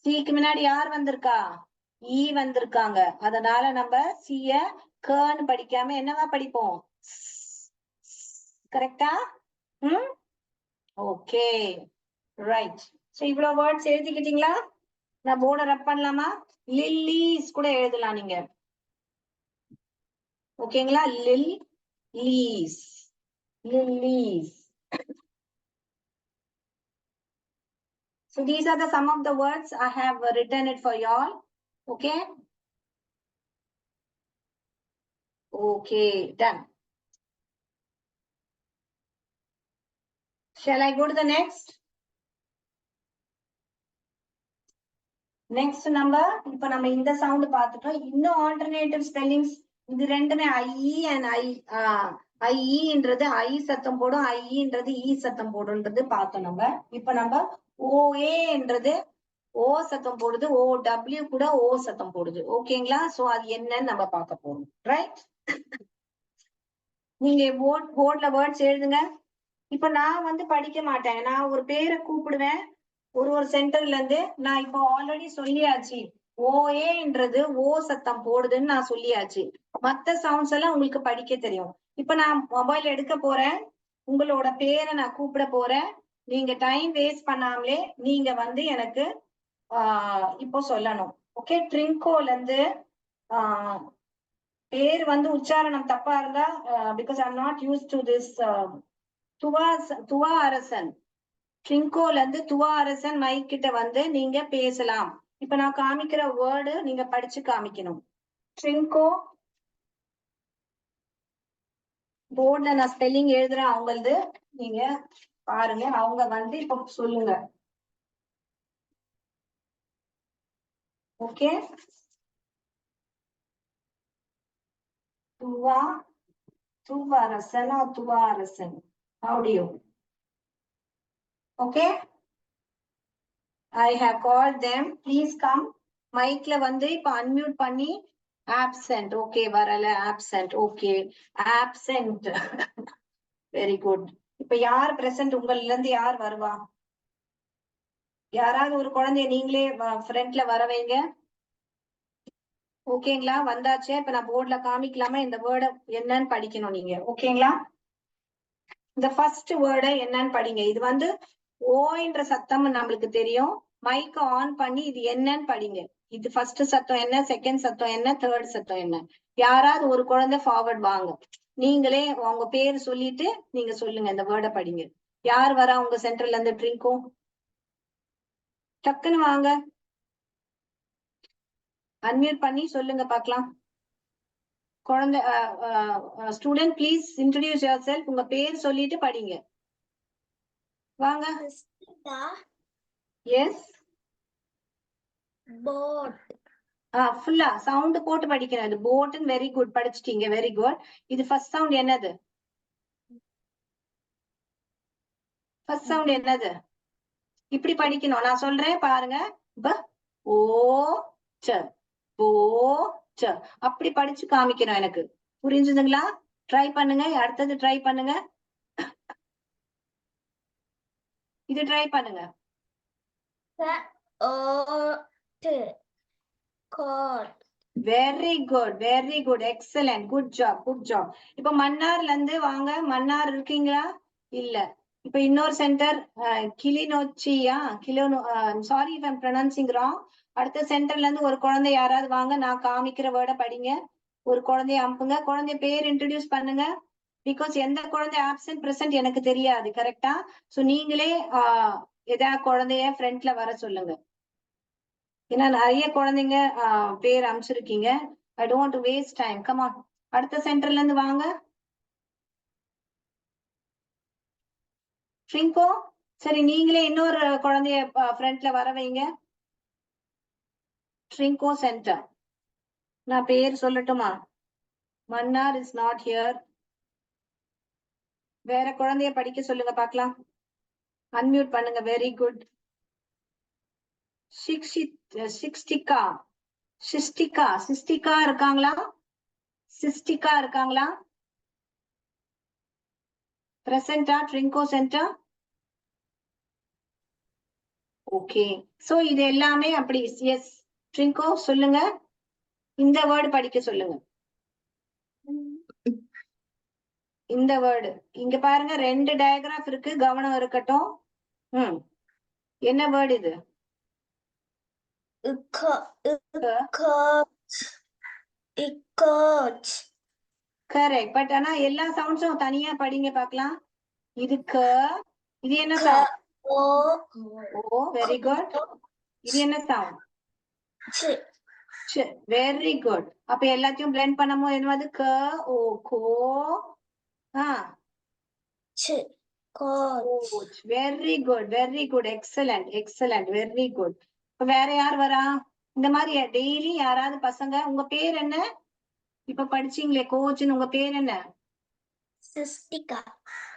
சிக்கு முன்னாடி யார் வந்திருக்கா ஈ வந்திருக்காங்க. அதனால நம்ம சிய கன்னு படிக்காம என்னவா படிப்போம் கரெக்டா. Okay right. சோ இவ்வளவு வேர்ட்ஸ் எழுதிக்கிட்டீங்களா. நான் போர்டை ரப் பண்ணலாமா. லில்லிஸ் கூட எழுதலாம் நீங்க. ஓகேங்களா. லில்லீஸ் லில்லீஸ். So these are the some of the words I have written it for y'all. Okay. Okay, done. Shall I go to the next? Next number. இப்ப நம்ம இந்த சவுண்ட் பார்த்துட்டோம். இன்னும் ஆல்டர்னேட்டிவ் ஸ்பெல்லிங்ஸ் இது ரெண்டுமே ஐஇ அண்ட் ஐஇன்றது ஐ சத்தம் போடும், ஐஇன்றது ஈ சத்தம் போடும்ன்றது பார்த்தோம் நம்ம. இப்ப நம்ம ஓஏன்றது ஓ சத்தம் போடுது, ஓ டபிள்யூ கூட ஓ சத்தம் போடுது. ஓகேங்களா. சோ அது என்னன்னு நம்ம பார்க்க போறோம். ரைட். நீங்க போர்ட்ல வேர்ட்ஸ் எழுதுங்க. இப்ப நான் வந்து படிக்க மாட்டேன். நான் ஒரு பேரை கூப்பிடுவேன் ஒரு சென்டர்ல இருந்து. நான் இப்போ ஆல்ரெடி சொல்லியாச்சு ஓஏன்றது ஓ சத்தம் போடுதுன்னு நான் சொல்லியாச்சு. மத்த சவுண்ட்ஸ் எல்லாம் உங்களுக்கு படிக்க தெரியும். இப்ப நான் மொபைல் எடுக்க போறேன், உங்களோட பேரை நான் கூப்பிட போறேன். நீங்க டைம் வேஸ்ட் பண்ணாமலே நீங்க வந்து எனக்கு இப்போ சொல்லணும். ஓகே. ட்ரிங்கோல இருந்து பேர் வந்து உச்சாரணம் தப்பா இருந்தா because I am not use to this. துவா அரசன். ட்ரிங்கோல இருந்து துவா அரசன் மைக் கிட்ட வந்து நீங்க பேசலாம். இப்ப நான் காமிக்கிற வேர்டு நீங்க படிச்சு காமிக்கணும். ட்ரிங்கோ போர்ட்ல நான் ஸ்பெல்லிங் எழுதுறேன் அவங்களது, நீங்க பாருங்க. அவங்க வந்து இப்ப சொல்லுங்க. ஓகே. துவாரசன் or துவாரசன். How do you? Okay. I have called them. Please come. மைக்ல வந்து இப்ப அன்மியூட் பண்ணி absent. ஓகே வரல absent. Okay absent. Very good. இப்ப யார் பிரசன்ட் உங்கள்ல இருந்து யார் வருவா. யாராவது ஒரு குழந்தைய நீங்களே ஃப்ரண்ட்ல வர வைங்க. ஓகேங்களா. வந்தாச்சு. இப்ப நான் போர்ட்ல காமிக்கலாமா இந்த வேர்டை என்னன்னு படிக்கணும் நீங்க. ஓகேங்களா. இந்த ஃபர்ஸ்ட் வேர்டை என்னன்னு படிங்க. இது வந்து ஓன்ற சத்தம் நம்மளுக்கு தெரியும். மைக் ஆன் பண்ணி இது என்னன்னு படிங்க. இது ஃபர்ஸ்ட் சத்தம் என்ன, செகண்ட் சத்தம் என்ன, தேர்ட் சத்தம் என்ன. யாராவது ஒரு குழந்தை ஃபார்வர்ட் வாங்க. நீங்களே உங்க பேர் சொல்லிட்டு நீங்க சொல்லுங்க. இந்த வேர்டை படிங்க. யார் வரா உங்க சென்டர்ல இருந்து ட்ரிங்கோ. டக்குன்னு வாங்க. அன்மியூட் பண்ணி சொல்லுங்க பாக்கலாம். குழந்தை student please introduce your self. உங்க பேர் சொல்லிட்டு படிங்க. வாங்க. எஸ். போட். ஃபுல்லா சவுண்ட் போட்டு படிக்கிறேன். இது போட்னு வெரி குட் படிச்சிட்டீங்க. Very good. இது ஃபர்ஸ்ட் சவுண்ட் என்னது? ஃபர்ஸ்ட் சவுண்ட் என்னது? இப்படி படிக்கணும். நான் சொல்றேன் பாருங்க. ப ஓ ச போ ச அப்படி படிச்சு காமிக்கணும் எனக்கு. புரிஞ்சுதுங்களா? ட்ரை பண்ணுங்க. அடுத்தது ட்ரை பண்ணுங்க. இது ட்ரை பண்ணுங்க. Very good, very good, excellent, good job, good job. இப்ப மன்னார்ல இருந்து வாங்க. மன்னார் இருக்கீங்களா? இல்ல. இப்ப இன்னொரு சென்டர் கிளிநொச்சியா? Sorry if I'm pronouncing wrong. அடுத்த சென்டர்ல இருந்து ஒரு குழந்தை யாராவது வாங்க. நான் காமிக்கிற வேர்டை படிங்க. ஒரு குழந்தைய அனுப்புங்க. குழந்தை பேர் இன்ட்ரடியூஸ் பண்ணுங்க. பிகாஸ் எந்த குழந்தை ஆப்சென்ட் பிரசன்ட் எனக்கு தெரியாது. கரெக்டா? சோ நீங்களே ஏதாவது குழந்தைய ஃப்ரண்ட்ல வர சொல்லுங்க. ஏன்னா நிறைய குழந்தைங்க பேர் அமைச்சிருக்கீங்க. I don't to waste time. Come on. அடுத்த சென்டர்ல இருந்து வாங்க. ட்ரிங்கோ, சரி நீங்களே இன்னொரு குழந்தைய ஃப்ரண்ட்ல வர வைங்க. ட்ரிங்கோ சென்டர். நான் பேர் சொல்லட்டுமா? Mannar is not here. வேற குழந்தைய படிக்க சொல்லுங்க பாக்கலாம். அன்மியூட் பண்ணுங்க. Very good. சிக்ஸ்டிகா சிஸ்டிகா இருக்காங்களா? சிஸ்டிகா இருக்காங்களா? பிரசன்டா ட்ரிங்கோ சென்டர்? ஓகே. சோ இது எல்லாமே அப்படி. எஸ் ட்ரிங்கோ சொல்லுங்க. இந்த வேர்டு படிக்க சொல்லுங்க. இந்த வேர்டு இங்க பாருங்க. 2 டயக்ராஃப் இருக்கு. கவனம் இருக்கட்டும். என்ன வேர்டு இது? கரெக்ட். பட் ஆனா எல்லா சவுண்ட்ஸும் தனியா படிங்க பாக்கலாம். இதுக்கு இது என்ன சவுண்ட்? ஓ வெரி குட். இது என்ன சவுண்ட்? Very good. அப்ப எல்லாத்தையும் பிளெண்ட் பண்ணும்போது என்னது? க ஓ கோ coach. Very good, very good, excellent, excellent, very good. இப்ப வேற யார் வரா? இந்த மாதிரி டெய்லி யாராவது பசங்க. உங்க பேர் என்ன? இப்ப படிச்சீங்களே கோச்னு, உங்க பேர் என்ன? சிஸ்டிகா.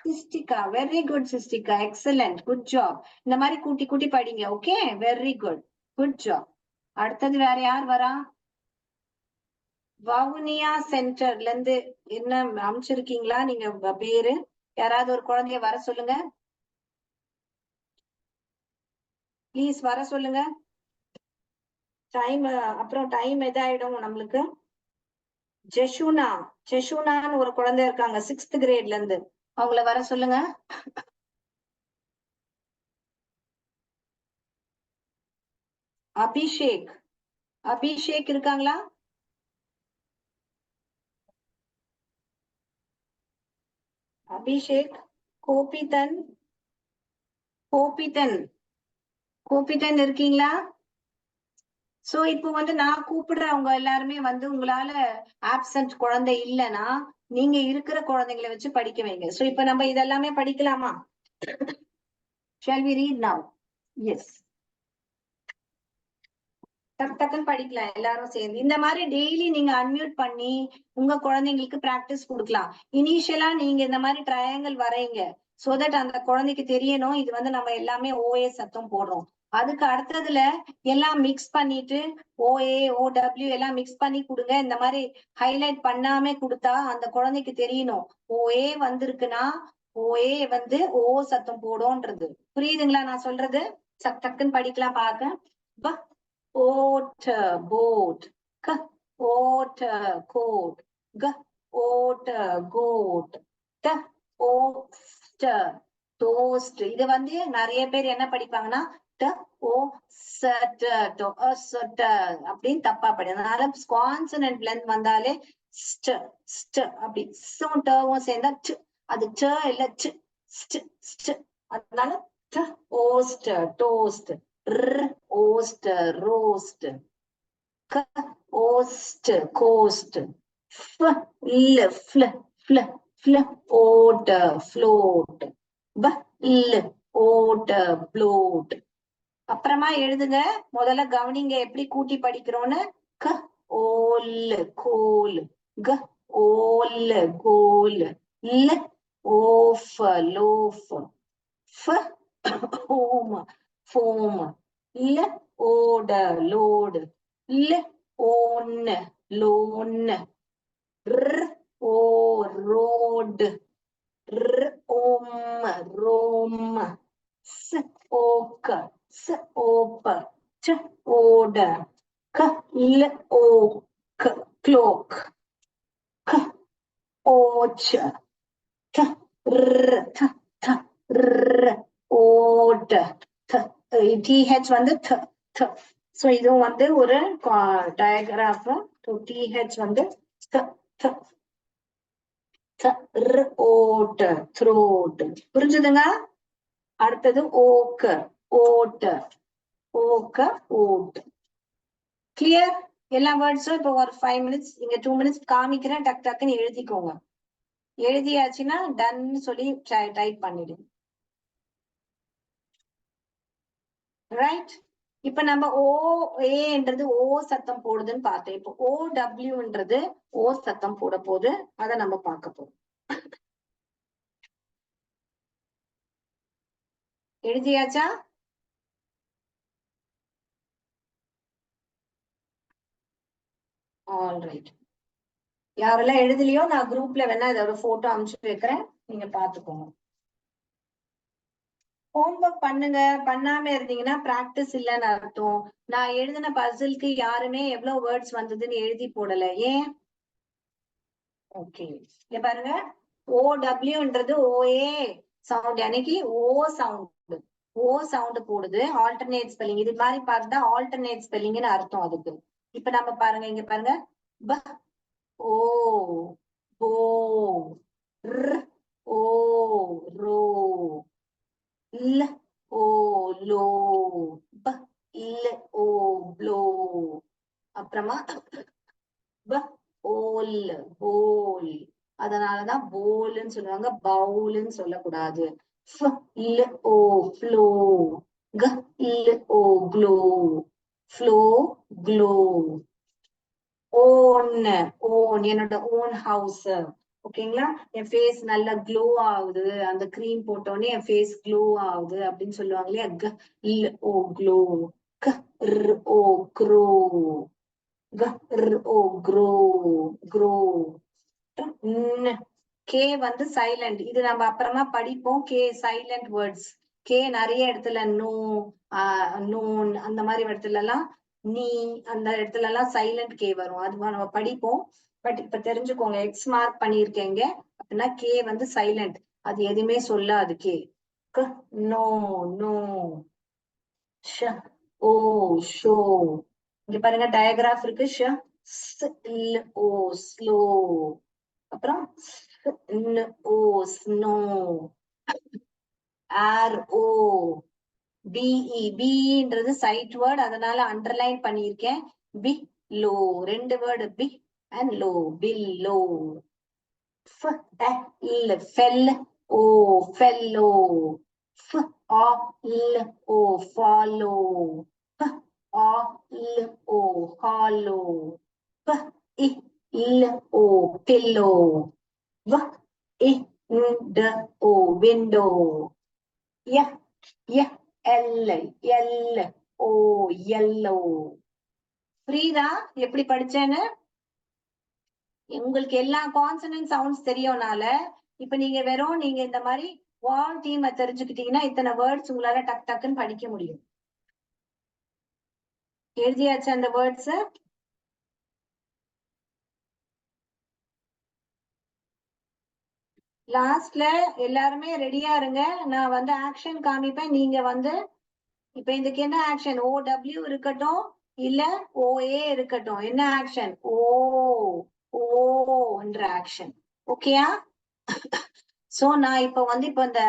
சிஸ்டிகா. வெரி குட் சிஸ்டிகா, எக்ஸலன்ட், குட் ஜாப். இந்த மாதிரி கூட்டி கூட்டி படிங்க. Okay, very good, good job. அடுத்தது வேற யார் வரா? வவுனியா சென்டர்ல இருந்து என்ன அமைச்சிருக்கீங்களா நீங்க பேரு? யாராவது ஒரு குழந்தைய வர சொல்லுங்க. ப்ளீஸ் வர சொல்லுங்க. டைம் அப்புறம் டைம் எதாயிடும் நம்மளுக்கு. ஜெஷுனான்னு ஒரு குழந்தை இருக்காங்க 6th கிரேட்ல இருந்து. அவங்கள வர சொல்லுங்க. அபிஷேக் இருக்காங்களா? அபிஷேக். கோபிதன் இருக்கீங்களா? சோ இப்போ நான் கூப்பிடுறவங்க எல்லாருமே உங்களால ஆப்சென்ட் குழந்தை இல்லைன்னா நீங்க இருக்கிற குழந்தைங்களை வச்சு படிக்க வைங்க. சோ இப்ப நம்ம இதெல்லாமே படிக்கலாமா? Shall we read now? Yes. டக்குன்னு படிக்கலாம் எல்லாரும் சேர்ந்து. இந்த மாதிரி டெய்லி நீங்க அன்மியூட் பண்ணி உங்க குழந்தைங்களுக்கு பிராக்டிஸ் கொடுக்கலாம். இனிஷியலா நீங்க இந்த மாதிரி ட்ரையாங்கிள் வரைங்க. சோ தட் அந்த குழந்தைக்கு தெரியணும் இது நம்ம எல்லாமே ஓஏ சத்தம் போடுறோம். அதுக்கு அடுத்ததுல எல்லாம் மிக்ஸ் பண்ணிட்டு ஓஏ ஓடபிள்யூ எல்லாம் மிக்ஸ் பண்ணி கொடுங்க. இந்த மாதிரி ஹைலைட் பண்ணாம கொடுத்தா அந்த குழந்தைக்கு தெரியணும் ஓஏ வந்திருக்குன்னா ஓஏ ஓ சத்தம் போடும்ன்றது. புரியுதுங்களா நான் சொல்றது? டக்குன்னு படிக்கலாம் பாக்க. Otter, boat. K, otter, coat. G, otter, goat. T, oster, toast. இது நிறைய பேர் என்ன படிப்பாங்கன்னா T, O, to, அப்படின்னு தப்பா படி. அதனால கான்சனன்ட் லென்த் வந்தாலே st, அப்படி ஸும் டவும் சேர்ந்தா அது ட இல்ல st. அதனால T, oster, toast. Oster, roast. Coast, coast. float, float. Oat, bloat. அப்புறமா எழுதுங்க. முதல்ல கவனிங்க எப்படி கூட்டி படிக்கிறோம்னு. க ஓல் கோல், க ஓல் கோல், ல ஓஃப் லோஃப், ஃப ஹோம் ஃபோம், ல ஓட லோடு, ல ஓன் லோன், ர் ஓ ரோடு, ர் ஓம் ரோம், ஸ் ஓக்க ஸ் ஓப்ப, ச ஓட, க ல ஓ க்ளோக், க ஓச்ச, த ர் த த ர் ஓட, டிஹெச் வந்து த த. சோ இதுவும் வந்து ஒரு டயக்ராஃப். டிஹெச் வந்து த த த ர் ஓட் த்ரோட். புரிஞ்சுதுங்க? அடுத்தது ஓக்க ஓட், ஓக்க ஓட். கிளியர்? எல்லா வேர்ட்ஸும் இப்போ ஒரு 5 மினிட்ஸ் இங்க 2 மினிட்ஸ் காமிக்கிறேன். டக் டக்குன்னு எழுதிக்கோங்க. எழுதியாச்சுன்னா டன் சொல்லி டைப் பண்ணிடுங்க. ரைட்? இப்ப நம்ம ஓ ஏன்றது ஓ சத்தம் போடுதுன்னு பார்த்தோம். இப்போ ஓ டபிள்யூன்றது ஓ சத்தம் போட போகுது. அதை நம்ம பார்க்க போறோம். எழுதியாச்சா? All right. யாரெல்லாம் எழுதலையோ நான் குரூப்ல வேணா இதை ஒரு போட்டோ அனுப்பிச்சு வைக்கிறேன், நீங்க பாத்துக்கோங்க. ஹோம்ஒர்க் பண்ணுங்க. பண்ணாம இருந்தீங்கன்னா பிராக்டிஸ் இல்லைன்னு அர்த்தம். நான் எழுதின பசிலுக்கு யாருமே எவ்வளவு வேர்ட்ஸ் வந்ததுன்னு எழுதி போடல. ஏன்? ஓகே, இங்க பாருங்க. ஓடபிள்யூன்றது ஓஏ சவுண்ட், அன்னைக்கு ஓ சவுண்ட், ஓ சவுண்ட் போடுது. ஆல்டர்னேட் ஸ்பெல்லிங் இது மாதிரி பார்த்தா ஆல்டர்னேட் ஸ்பெல்லிங்னு அர்த்தம் அதுக்கு. இப்ப நம்ம பாருங்க, இங்க பாருங்க. ப ஓ ஓ ர் ஓ ரோ, ல ஓ லோ, ப இல்ல ஓ ப்ளோ. அப்புறமா ப ஓல் போல். அதனாலதான் போல்ன்னு சொல்லுவாங்க, பவுல்ன்னு சொல்லக்கூடாது. ஃப இல்ல ஓ ஃப்ளோ, க இல்ல ஓ glow, flow glow. Own own என்னோட ஓன் ஹவுஸ். ஓகேங்களா? என் ஃபேஸ் நல்லா க்ளோ ஆகுது, அந்த கிரீம் போட்டோடனே என் ஃபேஸ் க்ளோ ஆகுது அப்படின்னு சொல்லுவாங்க இல்லையா? க இல்ல ஓ க்ளோ, க ர் ஓ க்ரோ, க ர் ஓ க்ரோ க்ரோ. கே வந்து சைலண்ட். இது நம்ம அப்புறமா படிப்போம். K silent words. கே நிறைய இடத்துல நோ, நோன் அந்த மாதிரி இடத்துல எல்லாம், நீ அந்த இடத்துல எல்லாம் சைலண்ட் கே வரும். அது நம்ம படிப்போம். பட் இப்ப தெரிஞ்சுக்கோங்க, எக்ஸ் மார்க் பண்ணிருக்கேங்க அப்படின்னா கே வந்து சைலண்ட், அது எதுவுமே சொல்லாது. கே நோ நோ, ஷ ஓ ஷோ. இங்க பாருங்க டயக்ராஃப் இருக்கு. ஷ ஸ் இல் ஓ ஸ்லோ, அப்புறம் ஓ ஸ்னோ, ஆர் ஓ பிஇ. பின்றது சைட் வேர்ட், அதனால அண்டர்லைன் பண்ணியிருக்கேன். பி லோ, ரெண்டு வேர்டு பி அண்ட் லோ, பில்லோ. ஃபெல் ஓ ஃபெல்லோ, ஓ ஃபாலோ, ஓ ஹாலோ, ஓ பில்லோ, ஓ விண்டோ, எல் ஓ எல்லோ. புரியுதா எப்படி படிச்சேன்னு? உங்களுக்கு எல்லா கான்சனன்ட் சவுண்ட்ஸ் தெரியறனால இப்ப நீங்க வெறும் நீங்க இந்த மாதிரி வால் டீமை தெரிஞ்சுக்கிட்டீங்கன்னா இத்தனை வேர்ட்ஸ் உங்களால டக் டக்குன்னு படிக்க முடியும். எழுதியாச்சு அந்த வேர்ட்ஸ்? லாஸ்ட்ல எல்லாருமே ரெடியா இருங்க. நான் வந்து ஆக்ஷன் காமிப்பேன். நீங்க வந்து இப்ப இதுக்கு என்ன ஆக்ஷன்? ஓ டபிள்யூ இருக்கட்டும் இல்ல ஓஏ இருக்கட்டும், என்ன ஆக்ஷன்? ஓன்ற ஆக்ஷன். ஓகேயா? சோ நான் இப்ப வந்து இப்ப இந்த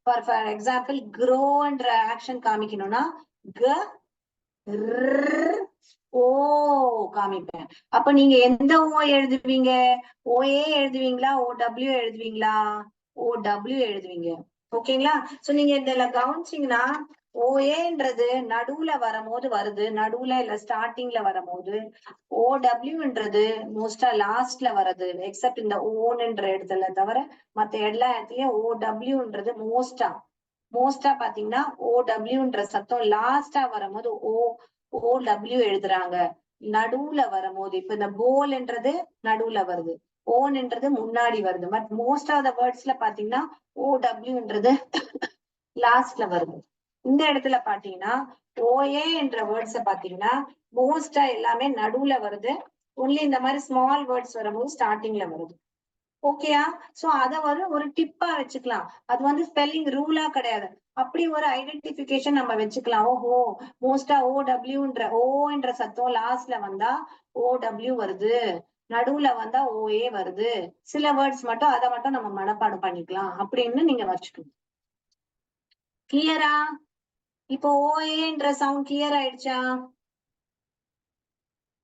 ஃபார் எக்ஸாம்பிள் க்ரோன்ற ஆக்ஷன் காமிக்கணும்னா க ஓ காமிப்பேன். அப்ப நீங்க எந்த ஓ எழுதுவீங்க? ஓஏ எழுதுவீங்களா? OW எழுதுவீங்களா? OW எழுதுவீங்க. ஓகேங்களா? சோ நீங்க இதுல கவனிச்சீங்கன்னா ஓஏன்றது நடுவுல வரும்போது வருது, நடுவுல இல்ல ஸ்டார்டிங்ல வரும்போது. OWன்றது மோஸ்டா லாஸ்ட்ல வருது, எக்ஸப்ட் இந்த ஓன்ன்ற இடத்துல தவிர மத்த எல்லா இடத்துலயும் OWன்றது மோஸ்டா பாத்தீங்கன்னா OWன்ற சத்தம் லாஸ்டா வரும்போது OW எழுதுறாங்க. நடுவுல வரும்போது இப்ப இந்த போல்ன்றது நடுவுல வருது, ஓன்ன்றது முன்னாடி வருது. பட் மோஸ்ட் ஆஃப் த வேர்ட்ஸ்ல பாத்தீங்கன்னா OWன்றது லாஸ்ட்ல வருது. இந்த இடத்துல பாத்தீங்கன்னா ஓஏ என்ற வேர்ட்ஸ பாத்தீங்கன்னா மோஸ்டா எல்லாமே நடுவுல வருது. ஒன்லி இந்த மாதிரி ஸ்மால் வேர்ட்ஸ் வரும்போது ஸ்டார்டிங்ல வருது. ஓகேயா? சோ அத ஒரு டிப்பா வச்சுக்கலாம். அது ஸ்பெல்லிங் ரூலா கிடையாது. அப்படி ஒரு ஐடென்டிபிகேஷன் நம்ம வச்சுக்கலாம். ஓஹோ, மோஸ்டா ஓடபிள்யூன்ற ஓன்ற சத்தம் லாஸ்ட்ல வந்தா OW வருது, நடுவுல வந்தா OA வருது. சில வேர்ட்ஸ் மட்டும் அதை மட்டும் நம்ம மனப்பாடம் பண்ணிக்கலாம் அப்படின்னு நீங்க வச்சுக்கணும். கிளியரா? இப்போ OAன்ற சவுண்ட் கிளியர் ஆயிடுச்சா?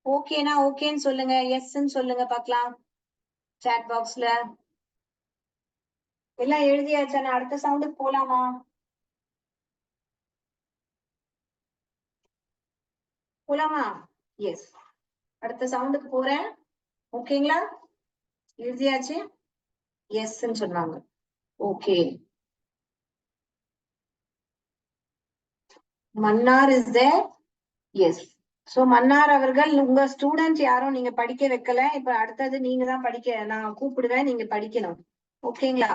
ஓகேனா ஓகேன்னு சொல்லுங்க, எஸ்ன்னு சொல்லுங்க பாக்கலாம் சாட் பாக்ஸ்ல. எல்லாம் எழுதியாச்சா? நான் அடுத்த சவுண்டுக்கு போலாமா? போலாமா? எஸ், அடுத்த சவுண்டுக்கு போறேன். ஓகேங்களா? எழுதியாச்சு? எஸ்ன்னு சொன்னாங்க. Okay. Mannar is there? Yes. So Mannar அவர்கள் உங்க ஸ்டூடெண்ட் யாரும் நீங்க படிக்க வைக்கல. இப்ப அடுத்தது நீங்க தான் படிக்க, நான் கூப்பிடுவேன், நீங்க படிக்கணும். ஓகேங்களா?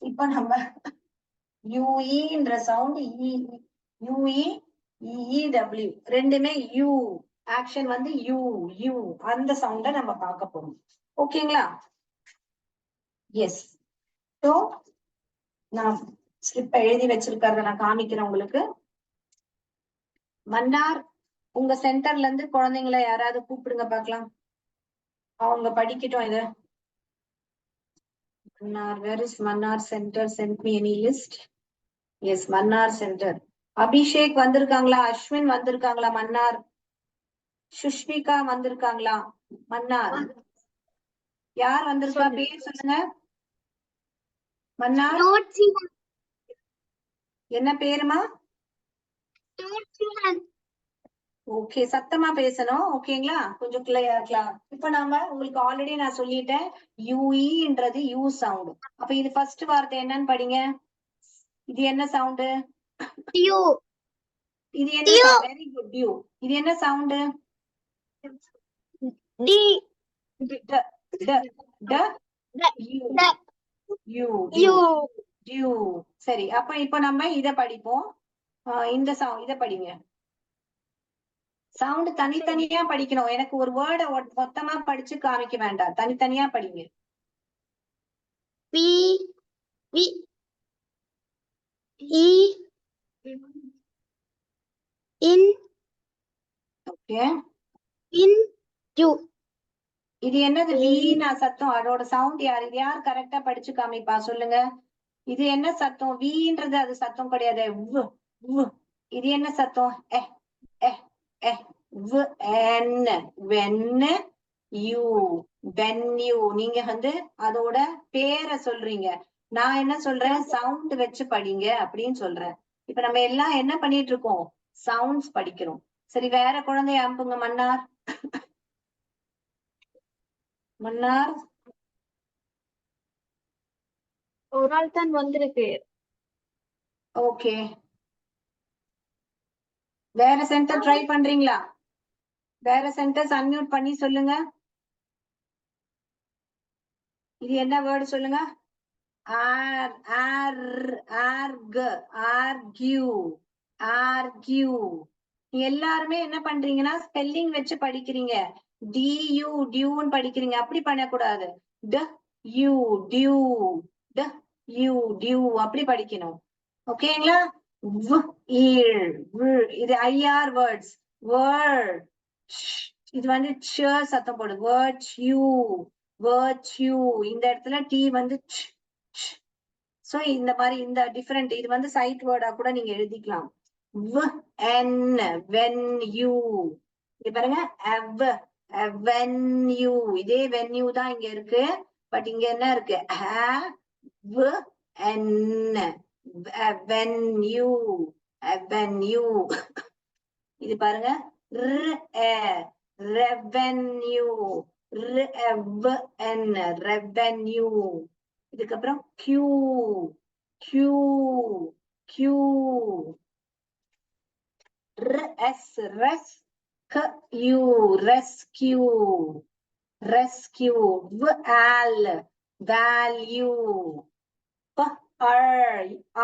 இப்ப நம்ம யூஇன்ற சவுண்ட் யூஇ இஇடபிள்யூ ரெண்டுமே யூ. ஆக்ஷன் யூ யூ அந்த சவுண்ட நம்ம பார்க்க போறோம். ஓகேங்களா? எஸ். சோ நான் ஸ்லிப்ப எழுதி வச்சிருக்கிறத நான் காமிக்கிறேன் உங்களுக்கு. மன்னார், உங்க சென்டர்ல இருந்து குழந்தைங்களை யாராவது கூப்பிடுங்க பாக்கலாம், அவங்க படிக்கட்டும் இது. Mannar, where is Mannar centre? Send me any list. Yes, Mannar centre. Abhishek வந்திருக்காங்களா? அஸ்வின் வந்திருக்காங்களா? மன்னார். சுஷ்மிகா வந்திருக்காங்களா? மன்னார். யார் வந்திருக்கா? பேர் சொல்லுங்க. மன்னார் என்ன பேருமா? ஓகே, சத்தமா பேசணும். ஓகேங்களா? கொஞ்சம் கிளியரா. இப்ப நாம உங்களுக்கு ஆல்ரெடி நான் சொல்லிட்டேன், யூஇன்றது யூ சவுண்ட். அப்ப இது ஃபர்ஸ்ட் வார்த்தை என்னன்னு படிங்க. இது என்ன சவுண்ட்? டியூ. இது என்ன? Very good, due. இது என்ன சவுண்ட்? டி. ட ட ட யூ யூ யூ. டியூ. சரி, அப்ப இப்ப நம்ம இத படிப்போம். இந்த சவுண்ட் இத படிங்க. சவுண்ட் தனித்தனியா படிக்கணும். எனக்கு ஒரு வேர்டை மொத்தமா படிச்சு காமிக்க வேண்டாம், தனித்தனியா படிங்க. P V E in okay. In you. இது என்னது? வீணா சத்தம், அதோட சவுண்ட் யார்? இது யார் கரெக்டா படிச்சு காமிப்பா சொல்லுங்க. இது என்ன சத்தம்? வீன்றது அது சத்தம் கிடையாது. இது என்ன சத்தம்? Wayne you, when you. நீங்க அதோட பேரை சொல்றீங்க. நான் என்ன சொல்றேன்? சவுண்ட் வச்சு படிங்க அப்படின்னு சொல்றேன். இப்ப நம்ம எல்லாம் என்ன பண்ணிட்டு இருக்கோம்? சவுண்ட்ஸ் படிக்கிறோம். சரி, வேற குழந்தைய அனுப்புங்க. மன்னார். மன்னார் ஒரு ஆள் தான் வந்திருக்கு. ஓகே. வேற சென்டர் ட்ரை பண்றீங்களா? வேற சென்டர்ஸ் அன்மியூட் பண்ணி சொல்லுங்க. இது என்ன வேர்டு சொல்லுங்க? R R arg argue argue. எல்லாருமே என்ன பண்றீங்கன்னா ஸ்பெல்லிங் வச்சு படிக்கிறீங்க. டியூ டியூன்னு படிக்கிறீங்க. அப்படி பண்ணக்கூடாது. ட யூ டியூ, ட யூ டியூ அப்படி படிக்கணும். ஓகேங்களா? இது ஐஆர் வேர்ட்ஸ். வேர்ட் இது ஷ சத்தம் போடு. வேர்ட்யூ வேர்ட்யூ. இந்த இடத்துல டி சோ இந்த மாதிரி இந்த டிஃபரெண்ட் இது சைட் வேர்டா கூட நீங்க எழுதிக்கலாம். n when you. இங்க பாருங்க when you, இதே when you தான் இங்க இருக்கு. பட் இங்க என்ன இருக்கு? n when you, when you. இது பாருங்க revenue, revenue. இதுக்கப்புறம் q q q rescue, rescue, value.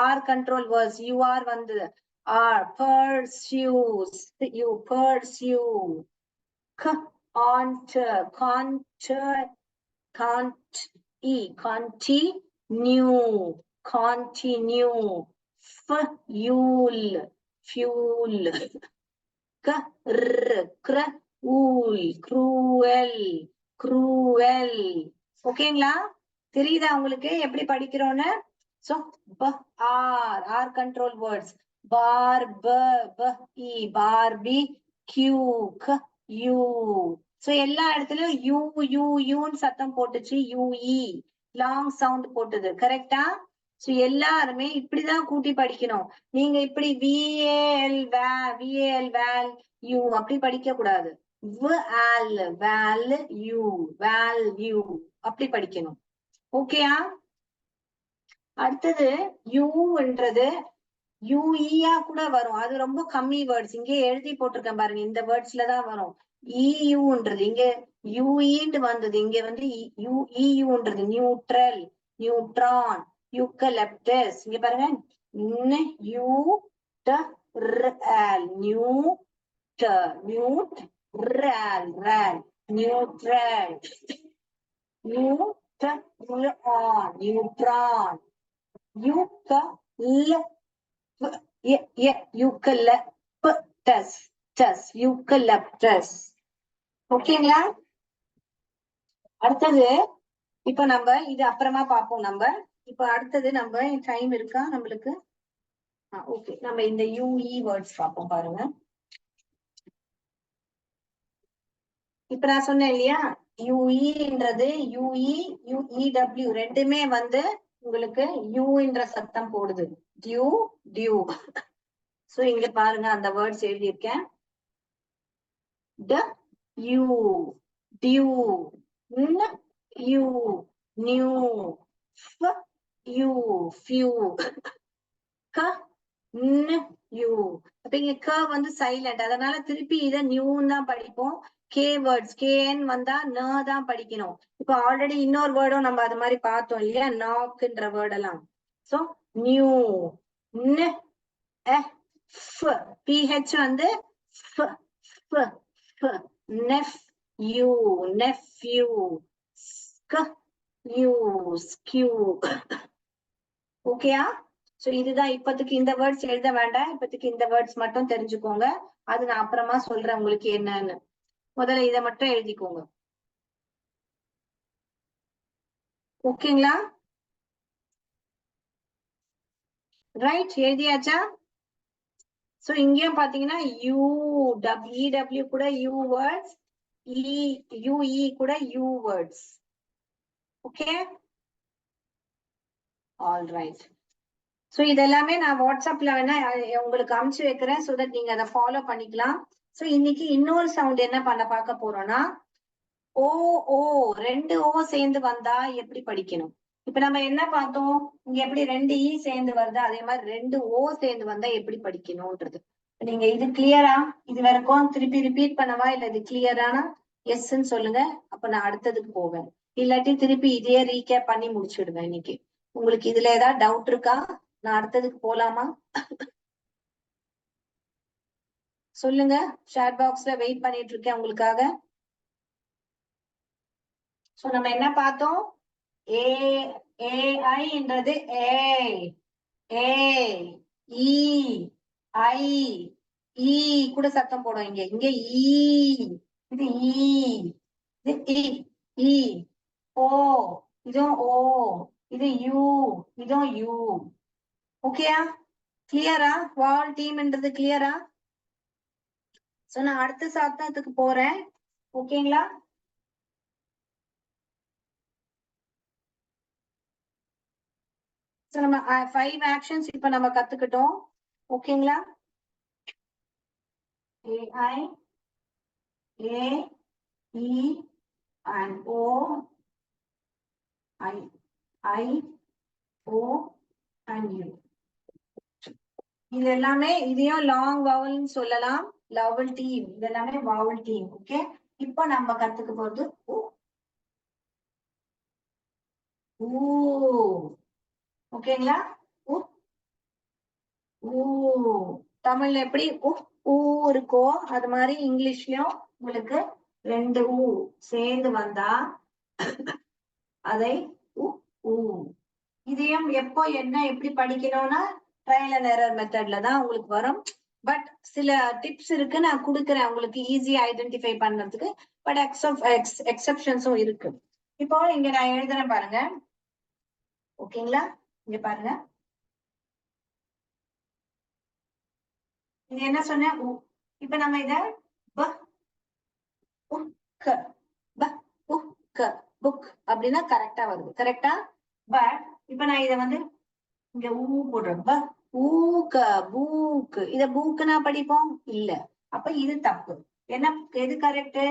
R control words, you are வந்தது. R pursues, you pursue. Continue, continue. Fuel, fuel. Cruel, cruel. ஓகேங்களா? தெரியுதா உங்களுக்கு எப்படி படிக்கிறோம்னு? So R control words. Bar, Barbie, Q, U. So எல்லா இடத்துலயும் யூன்னு சத்தம் போட்டுச்சு. UE லாங் சவுண்ட் போட்டது. கரெக்டா? சோ எல்லாருமே இப்படிதான் கூட்டி படிக்கணும். நீங்க இப்படி VAL VAL யூ அப்படி படிக்க கூடாது. value அப்படி படிக்கணும். ஓகேயா? அடுத்தது யூன்றது யூஇயா கூட வரும். அது ரொம்ப கம்மி வேர்ட்ஸ். இங்கே எழுதி போட்டிருக்கேன் பாருங்க, இந்த வேர்ட்ஸ்ல தான் வரும். இயூன்றது இங்க யூஇன்னு வந்தது. இங்க வந்து இயூன்றது நியூட்ரல், நியூட்ரான், யூக்கலிப்டஸ். இங்க பாருங்க நியூட்ரான், யூக்கலிப்டஸ். ஓகேங்களா? அடுத்தது இப்ப நம்ம இது அப்புறமா பார்ப்போம். நம்ம இப்ப அடுத்தது நம்ம டைம் இருக்கா நம்மளுக்கு? ஓகே, நம்ம இந்த யூஇ வேர்ட்ஸ் பார்ப்போம். பாருங்க, இப்ப நான் சொன்னேன் இல்லையா, யூஇன்றது யூஇ யூஇடபிள்யூ ரெண்டுமே வந்து உங்களுக்கு யூன்ற சத்தம் போடுது. Due due. சோ இங்க பாருங்க, அந்த வேர்ட்ஸ் எழுதியிருக்கேன். Due due, U new, U few, U. அப்ப இங்க க வந்து சைலண்ட், அதனால திருப்பி இத நியூன்னு தான் படிப்போம். கே வேர்ட்ஸ் கேன் வந்தா ந தான் படிக்கணும். இப்ப ஆல்ரெடி இன்னொரு வேர்டும் நம்ம அது மாதிரி பார்த்தோம் இல்லையா, நாக்ன்ற வேர்ட் எல்லாம். சோ நியூ, PH வந்து nephew, nephew, skew. ஓகேயா? சோ இதுதான் இப்பத்துக்கு. இந்த வேர்ட்ஸ் எழுத வேண்டாம், இப்பத்துக்கு இந்த வேர்ட்ஸ் மட்டும் தெரிஞ்சுக்கோங்க. அது நான் அப்புறமா சொல்றேன் உங்களுக்கு என்னன்னு. முதல்ல இதை மட்டும் எழுதிக்கோங்க. ஓகேங்களா? ரைட், எழுதியாச்சா? சோ இங்கேயும் பாத்தீங்கன்னா EW கூட யூ வேர்ட்ஸ், யூஇ கூட you words. Okay, all right. So இதெல்லாமே நான் வாட்ஸ்அப்ல வேணா உங்களுக்கு அனுப்பிச்சு வைக்கிறேன், சோ தட் நீங்க அதை ஃபாலோ பண்ணிக்கலாம். சோ இன்னைக்கு இன்னொரு சவுண்ட் என்ன பார்க்க போறோம்னா, ஓ ஓ, ரெண்டு ஓ சேர்ந்து வந்தா எப்படி படிக்கணும். இப்ப நம்ம என்ன பார்த்தோம், இங்க எப்படி ரெண்டு இ சேர்ந்து வருது, அதே மாதிரி ரெண்டு ஓ சேர்ந்து வந்தா எப்படி படிக்கணும்ன்றது. நீங்க இது கிளியரா? இது வரைக்கும் திருப்பி ரிப்பீட் பண்ணவா, இல்ல இது கிளியரானா எஸ்ன்னு சொல்லுங்க. அப்ப நான் அடுத்ததுக்கு போவேன். இல்லாட்டி திருப்பி இதே ரீகேப் பண்ணி முடிச்சிடுவேன் இன்னைக்கு. உங்களுக்கு இதுல ஏதாவது டவுட் இருக்கா? நான் அடுத்ததுக்கு போலாமா? சொல்லுங்க, ஷேர் பாக்ஸ்ல வெயிட் பண்ணிட்டு இருக்கேன் உங்களுக்காக. சோ நம்ம என்ன பார்த்தோம்? ஏஐன்றது ஏ ஏ இ ஐ இ கூட சத்தம் போடும். இங்க இங்க ஈ, இது ஈ, இது இ இ. ஓ, இதுவும் ஓ, இது யூ, இதுவும் யூ. ஓகேயா? கிளியரா? வால் டீம்ன்றது கிளியரா? சோ நான் அடுத்த சாப்டருக்கு போறேன். ஓகேங்களா? சோ நம்ம 5 ஆக்ஷன்ஸ் இப்ப நம்ம கத்துக்கிட்டோம். ஓகேங்களா? AI, A, E and O, I, O and U. இது எல்லாமே இதையும் லாங் வவல்னு சொல்லலாம். வவல் டீம் இது எல்லாமே வவல் டீம். ஓகே, இப்போ நம்ம கத்துக்க போறது ஓகேங்களா? தமிழ்ல எப்படி ஊ இருக்கோ அது மாதிரி இங்கிலீஷ்லயும் உங்களுக்கு 2 ஊ சேர்ந்து வந்தா அதை இதையும் எப்போ என்ன எப்படி படிக்கணும்னா ட்ரையல் அண்ட் எரர் மெத்தட்ல தான் உங்களுக்கு வரும். பட் சில டிப்ஸ் இருக்கு, நான் கொடுக்குறேன் உங்களுக்கு ஈஸியா ஐடென்டிஃபை பண்றதுக்கு. பட் எக்ஸெப்ஷன்ஸும் இருக்கு. இப்போ இங்க நான் எழுதுறேன் பாருங்க. ஓகேங்களா? இங்க பாருங்க, இது என்ன சொன்னேன்? இப்ப நம்ம இத புக் அப்படின்னா கரெக்டா வருது. கரெக்டா? பட் இப்ப நான் இத வந்து இங்க ஊ போடுறேன். ஊக்க பூக்கு, இத பூக்குனா படிப்போம் இல்ல. அப்ப இது தப்பு. என்ன எது கரெக்ட்?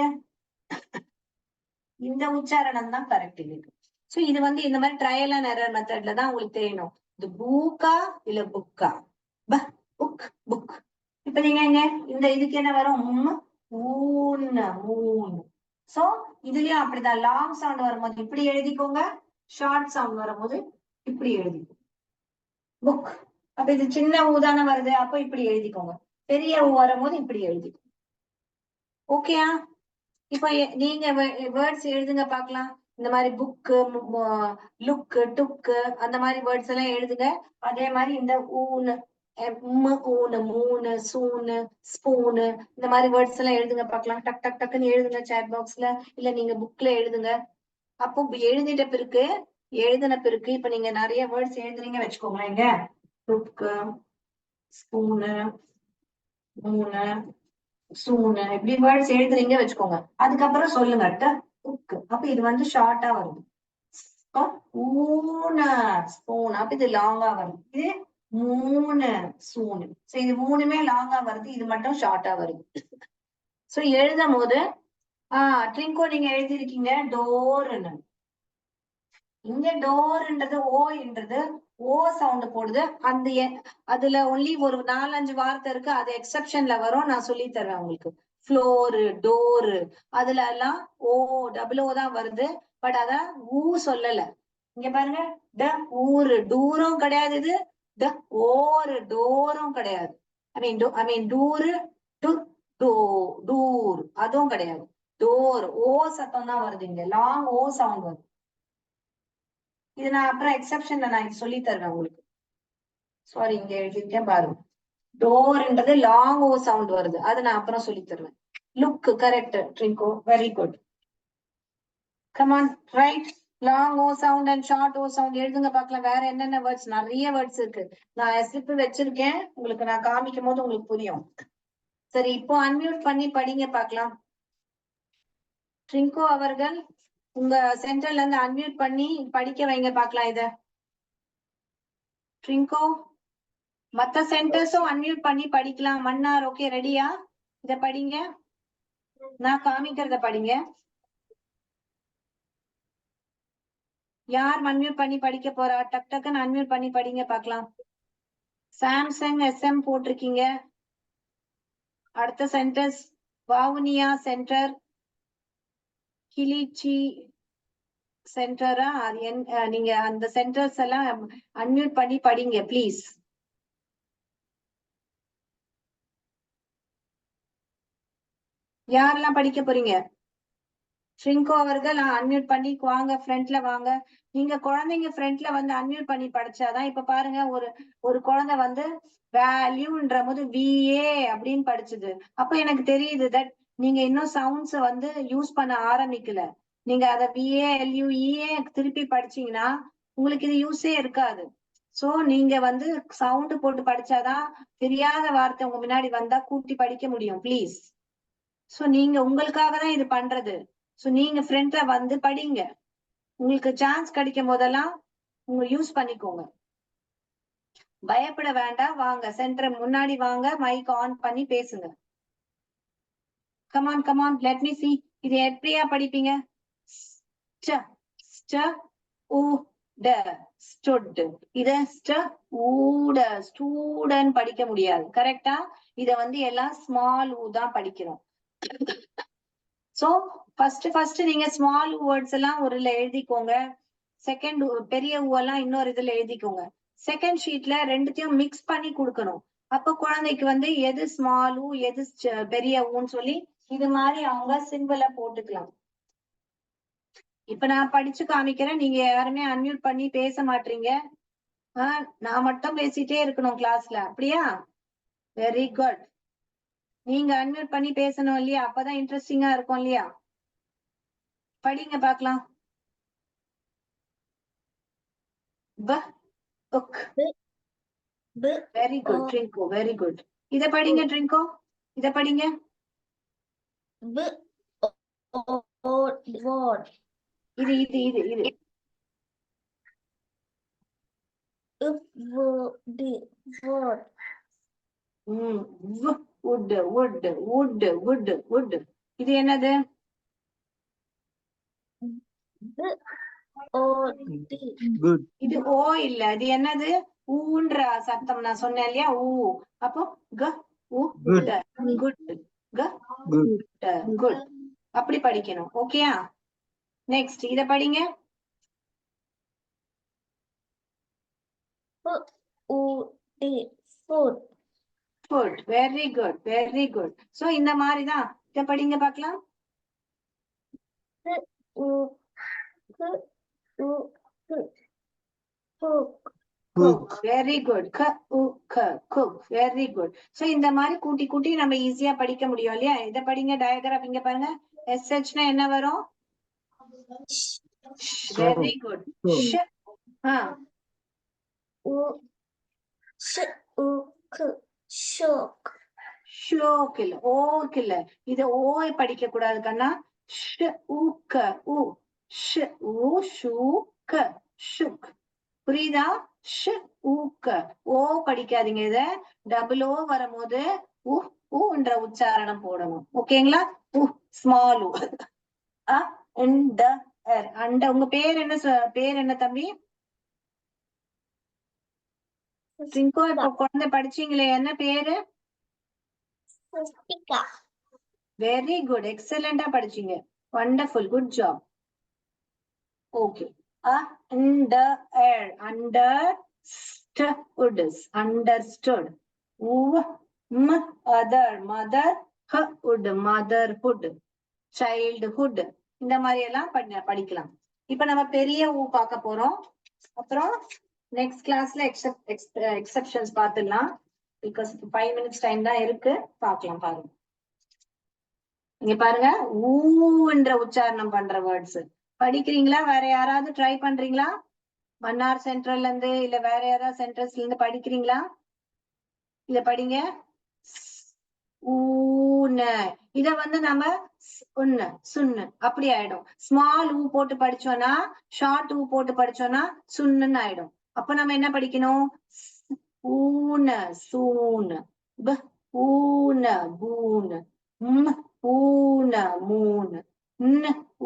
இந்த உச்சாரணம் தான் கரெக்ட் இருக்கு. சோ இது வந்து இந்த மாதிரி ட்ரையல் அண்ட் எரர் மெத்தட்ல தான் உங்களுக்கு தெரியணும். இது பூக்கா இல்ல புக்கா? Book book. இப்ப நீங்க இங்க இந்த இதுக்கு என்ன வரும்? ஊன்னு. சோ இதுலயும் அப்படிதான். லாங் சவுண்ட் வரும்போது இப்படி எழுதிக்கோங்க, ஷார்ட் சவுண்ட் வரும்போது இப்படி எழுதிக்கோங்க. புக். அப்ப இது சின்ன ஊதான வருது, அப்ப இப்படி எழுதிக்கோங்க. பெரிய ஊ வரும்போது இப்படி எழுதிக்கோங்க. ஓகேயா? இப்ப நீங்க வேர்ட்ஸ் எழுதுங்க பாக்கலாம். இந்த மாதிரி புக்கு, லுக்கு, டுக்கு அந்த மாதிரி வேர்ட்ஸ் எல்லாம் எழுதுங்க. அதே மாதிரி இந்த ஊன்னு, ஊனு, மூணு, சூனு, ஸ்பூனு இந்த மாதிரி வேர்ட்ஸ் எல்லாம் எழுதுங்க பாக்கலாம். டக் டக் டக்குன்னு எழுதுங்க சேட் பாக்ஸ்ல, இல்ல நீங்க புக்ல எழுதுங்க. அப்போ எழுதிட்ட பிறகு இப்ப நீங்க நிறைய வேர்ட்ஸ் எழுதுறீங்க வச்சுக்கோங்களேன். இங்க டுக்கு, ஸ்பூனு, மூணு, சூனு இப்படி வேர்ட்ஸ் எழுதுறீங்க வச்சுக்கோங்க. அதுக்கப்புறம் சொல்லுங்க டுக்கு. அப்ப இது வந்து ஷார்ட்டா வருது. ஊன ஸ்பூன், அப்ப இது லாங்கா வருது. இது மூணு சூனு. சோ இது மூணுமே லாங்கா வருது, இது மட்டும் ஷார்ட்டா வருது. சோ எழுதும் போது ட்ரிங்கோ நீங்க எழுதிருக்கீங்க டோர்னு. இங்க டோர்ன்றது ஓன்றது ஓ சவுண்ட் போடுது. அந்த அதுல ஒன்லி ஒரு 4-5 வார்த்தை இருக்கு, அது எக்ஸெப்ஷன்ல வரும். நான் சொல்லி தருவேன் உங்களுக்கு. ஃப்ளோரு, டோரு அதுல எல்லாம் டபுள் ஓ தான் வருது. பட் அத ஊ சொல்லல. இங்க பாருங்க, ட ஊரு டூரும் கிடையாது, இது ட ஓரு டோரும் கிடையாது. ஐ மீன் டூரு டு டூர் அதுவும் கிடையாது. டோர் ஓ சத்தம் தான் வருது, இங்க லாங் ஓ சவுண்ட் வருது. இது நான் அப்புறம் எக்ஸெப்ஷன்ல நான் சொல்லி தருவேன் உங்களுக்கு. சாரி, இங்க எழுதிருக்கேன் பாருங்க. டோர்ன்றது லாங் ஓ சவுண்ட் வருது, அது நான் அப்புறம் சொல்லி தருவேன். லுக் கரெக்ட் ட்ரிங்கோ, very good. Come on right. Long O sound and short O sound எழுதுங்க பாக்கலாம். வேற என்னென்ன வேர்ட்ஸ்? நிறைய வேர்ட்ஸ் இருக்கு. நான் ஸ்லிப் வச்சிருக்கேன் உங்களுக்கு, நான் காமிக்கும் போது உங்களுக்கு புரியும். சரி, இப்போ அன்மியூட் பண்ணி படிங்க பாக்கலாம். ட்ரிங்கோ அவர்கள் உங்க சென்டர்ல இருந்து அன்மியூட் பண்ணி படிக்க வைங்க பாக்கலாம். இத ட்ரிங்கோ மத்த சென்டர்ஸும் அன்மியூட் பண்ணி படிக்கலாம். மன்னார் ஓகே ரெடியா? இத படிங்க, நான் காமிக்கிறத படிங்க. யார் அன்மியூட் பண்ணி படிக்க போறா? டக் டக்குன்னு அன்மியூட் பண்ணி படிங்க பாக்கலாம். சாம்சங் SM போட்டிருக்கீங்க. அடுத்த சென்டர்ஸ் வாவுனியா சென்டர், கிளிச்சி சென்டரா? நீங்க அந்த சென்டர்ஸ் எல்லாம் அன்மியூட் பண்ணி படிங்க ப்ளீஸ். யாரெல்லாம் படிக்க போறீங்க? ட்ரிங்கோ அவர்கள் அன்மியூட் பண்ணி வாங்க, ஃப்ரண்ட்ல வாங்க. நீங்க குழந்தைங்க ஃப்ரண்ட்ல வந்து அன்மியூட் பண்ணி படிச்சாதான். இப்ப பாருங்க, ஒரு குழந்தை வந்து வேல்யூன்ற போது VA அப்படின்னு படிச்சுது. அப்ப எனக்கு தெரியுது தட் நீங்க இன்னும் சவுண்ட்ஸ் வந்து யூஸ் பண்ண ஆரம்பிக்கல. நீங்க அத VALUE திருப்பி படிச்சீங்கன்னா உங்களுக்கு இது யூஸே இருக்காது. சோ நீங்க வந்து சவுண்ட் போட்டு படிச்சாதான் தெரியாத வார்த்தை உங்க முன்னாடி வந்தா கூட்டி படிக்க முடியும் ப்ளீஸ். சோ நீங்க உங்களுக்காக தான் இது பண்றது. சோ நீங்க ஃப்ரெண்ட்ல வந்து படிங்க. உங்களுக்கு சான்ஸ் கிடைக்கும் போதெல்லாம் உங்க யூஸ் பண்ணிக்கோங்க. பயப்பட வேண்டாம். வாங்க சென்டர் முன்னாடி வாங்க, மைக் ஆன் பண்ணி பேசுங்க. Come on come on let me see. இது எப்படியா படிப்பீங்க? ஸ்ட ஸ்ட ஊ ட ஸ்டுட். இத ஸ்ட ஊட ஸ்டூடன் படிக்க முடியாது. கரெக்டா? இத வந்து எல்லாம் ஸ்மால் ஊ தான் படிக்கணும். சோ ஃபர்ஸ்ட் நீங்க ஸ்மால் வேர்ட்ஸ் எல்லாம் ஒரு எழுதிக்கோங்க. செகண்ட் பெரிய ஊ எல்லாம் இன்னொரு இதுல எழுதிக்கோங்க. செகண்ட் ஷீட்ல ரெண்டுத்தையும் மிக்ஸ் பண்ணி கொடுக்கணும். அப்ப குழந்தைக்கு வந்து எது ஸ்மால் ஊ எது பெரிய ஊன்னு சொல்லி இது மாதிரி அவங்க சிம்பிளா போட்டுக்கலாம். இப்ப நான் படிச்சு காமிக்கிறேன். நீங்க யாருமே அன்மியூட் பண்ணி பேச மாட்டீங்க. நான் மட்டும் பேசிட்டே இருக்கணும் கிளாஸ்ல. அப்படியா? Very good. நீங்க அன்மியூட் பண்ணி பேசணும் இல்லையா? அப்பதான் இன்ட்ரெஸ்டிங்கா இருக்கும் இல்லையா? படிங்க பாக்கலாம். Very good Trinco, very good. இத படிங்க ட்ரிங்கோ, இத படிங்க. இது இது இது இது wood wood wood wood wood. இது என்னது? இது ஓ இல்ல. இது என்னது? ஊன்ற சத்தம் நான் சொன்னேன் இல்லையா? ஊ. அப்போ க உ குட் க குட். அப்படி படிக்கணும். ஓகேயா? நெக்ஸ்ட் இத படிங்க. Food. Very good very good. So இந்த மாதிரி தான். இத படிங்க பார்க்கலாம். Very good. Cook. Very good. So இந்த மாதிரி கூட்டி கூட்டி நம்ம ஈஸியா படிக்க முடியும் இல்லையா? இத படிங்க. டயகிராம் இங்க பாருங்க. எஸ்ஹெச்னா என்ன வரும்? Very good. ஷோக் இல்ல, ஓக் இல்ல. இத ஓய் படிக்க கூடாது கண்ணா. ஷ் ஊக்க ஊ ஷ் ஊ ஷூ க ஷுக். புரியுதா? ஷ் ஊக்க. ஓ படிக்காதீங்க. இத டபுள் ஓ வரும்போது உ ஊன்ற உச்சாரணம் போடணும். ஓகேங்களா? ஸ்மால் ஊ. அண்ட. உங்க பேர் என்ன? பேர் என்ன தம்பி? ட்ரிங்கோ, இப்ப குழந்தை படிச்சீங்களே, என்ன பேரு? Very good. எக்ஸலண்டா படிச்சீங்க. Wonderful. Good job. Okay. Understood. Mother. Motherhood. Childhood. இந்த மாதிரி எல்லாம் படிக்கலாம். இப்ப நம்ம பெரிய ஊ பார்க்க போறோம். அப்புறம் நெக்ஸ்ட் கிளாஸ்ல எக்ஸெப்ஷன்ஸ் பார்த்துடலாம். பிகாஸ் 5 minutes டைம் தான் இருக்கு. பார்க்கலாம். பாருங்க. இங்க பாருங்க. ஊன்ற உச்சாரணம் பண்ற வேர்ட்ஸ் படிக்கிறீங்களா? வேற யாராவது ட்ரை பண்றீங்களா? மன்னார் சென்ட்ரல்ல இருந்து இல்ல வேற யாராவது சென்டர்ஸ்ல இருந்து படிக்கிறீங்களா? இத படிங்க. ஊன. இத வந்து நம்ம ஒன்னு சுன்னு அப்படி ஆயிடும். ஸ்மால் ஊ போட்டு படிச்சோம்னா, ஷார்ட் ஊ போட்டு படிச்சோம்னா சுன்னுன்னு ஆயிடும். அப்ப நம்ம என்ன படிக்கணும்? ஊன சூன். ஊன பூன். ஊன மூன்.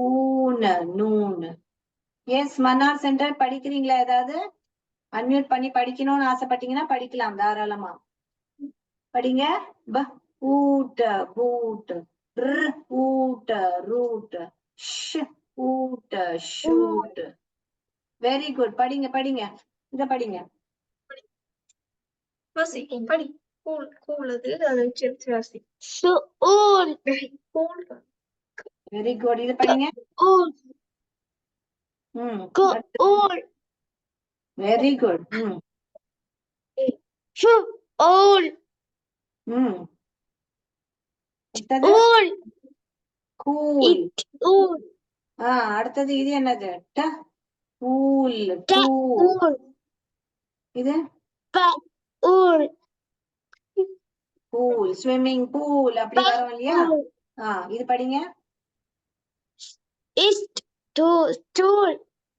ஊன நூன். எஸ் மன்னார் சென்டர் படிக்கிறீங்களா? ஏதாவது அன்மியூட் பண்ணி படிக்கணும்னு ஆசைப்பட்டீங்கன்னா படிக்கலாம் தாராளமா. படிங்க. ஊட்ட பூட். ஊட்ட ரூட். ஊட்ட ஷூட். Very good. படிங்க படிங்க. இத படிங்க. படி. கூலது அதை சேர்த்து வாசி. Very good. இது படிங்க. Very good. அடுத்தது கூல். அடுத்தது இது என்னது? டூல். இது pool பூல், ஸ்விம்மிங் பூல் அப்படி வரும் இல்லையா? இது படிங்க. is to stool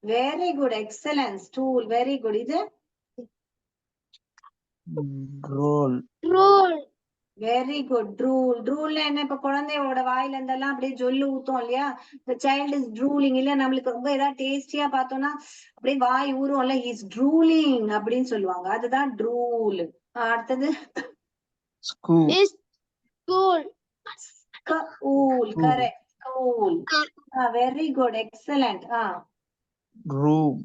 very good, excellent. Stool, very good. இது roll roll வெரி குட். ட்ரூல். ட்ரூல்ல என்ன, இப்ப குழந்தையோட வாயில இருந்தெல்லாம் அப்படியே ஜொல்லு ஊத்தும் இல்லையா? the child is drooling இல்ல, நம்மளுக்கு ரொம்ப ஏதாவது டேஸ்டியா பார்த்தோம்னா அப்படியே வாய் ஊறும் இல்ல, இஸ் ட்ரூலிங் அப்படின்னு சொல்லுவாங்க, அதுதான் ட்ரூல். அடுத்தது school is school school. Correct, school. Very good, excellent. room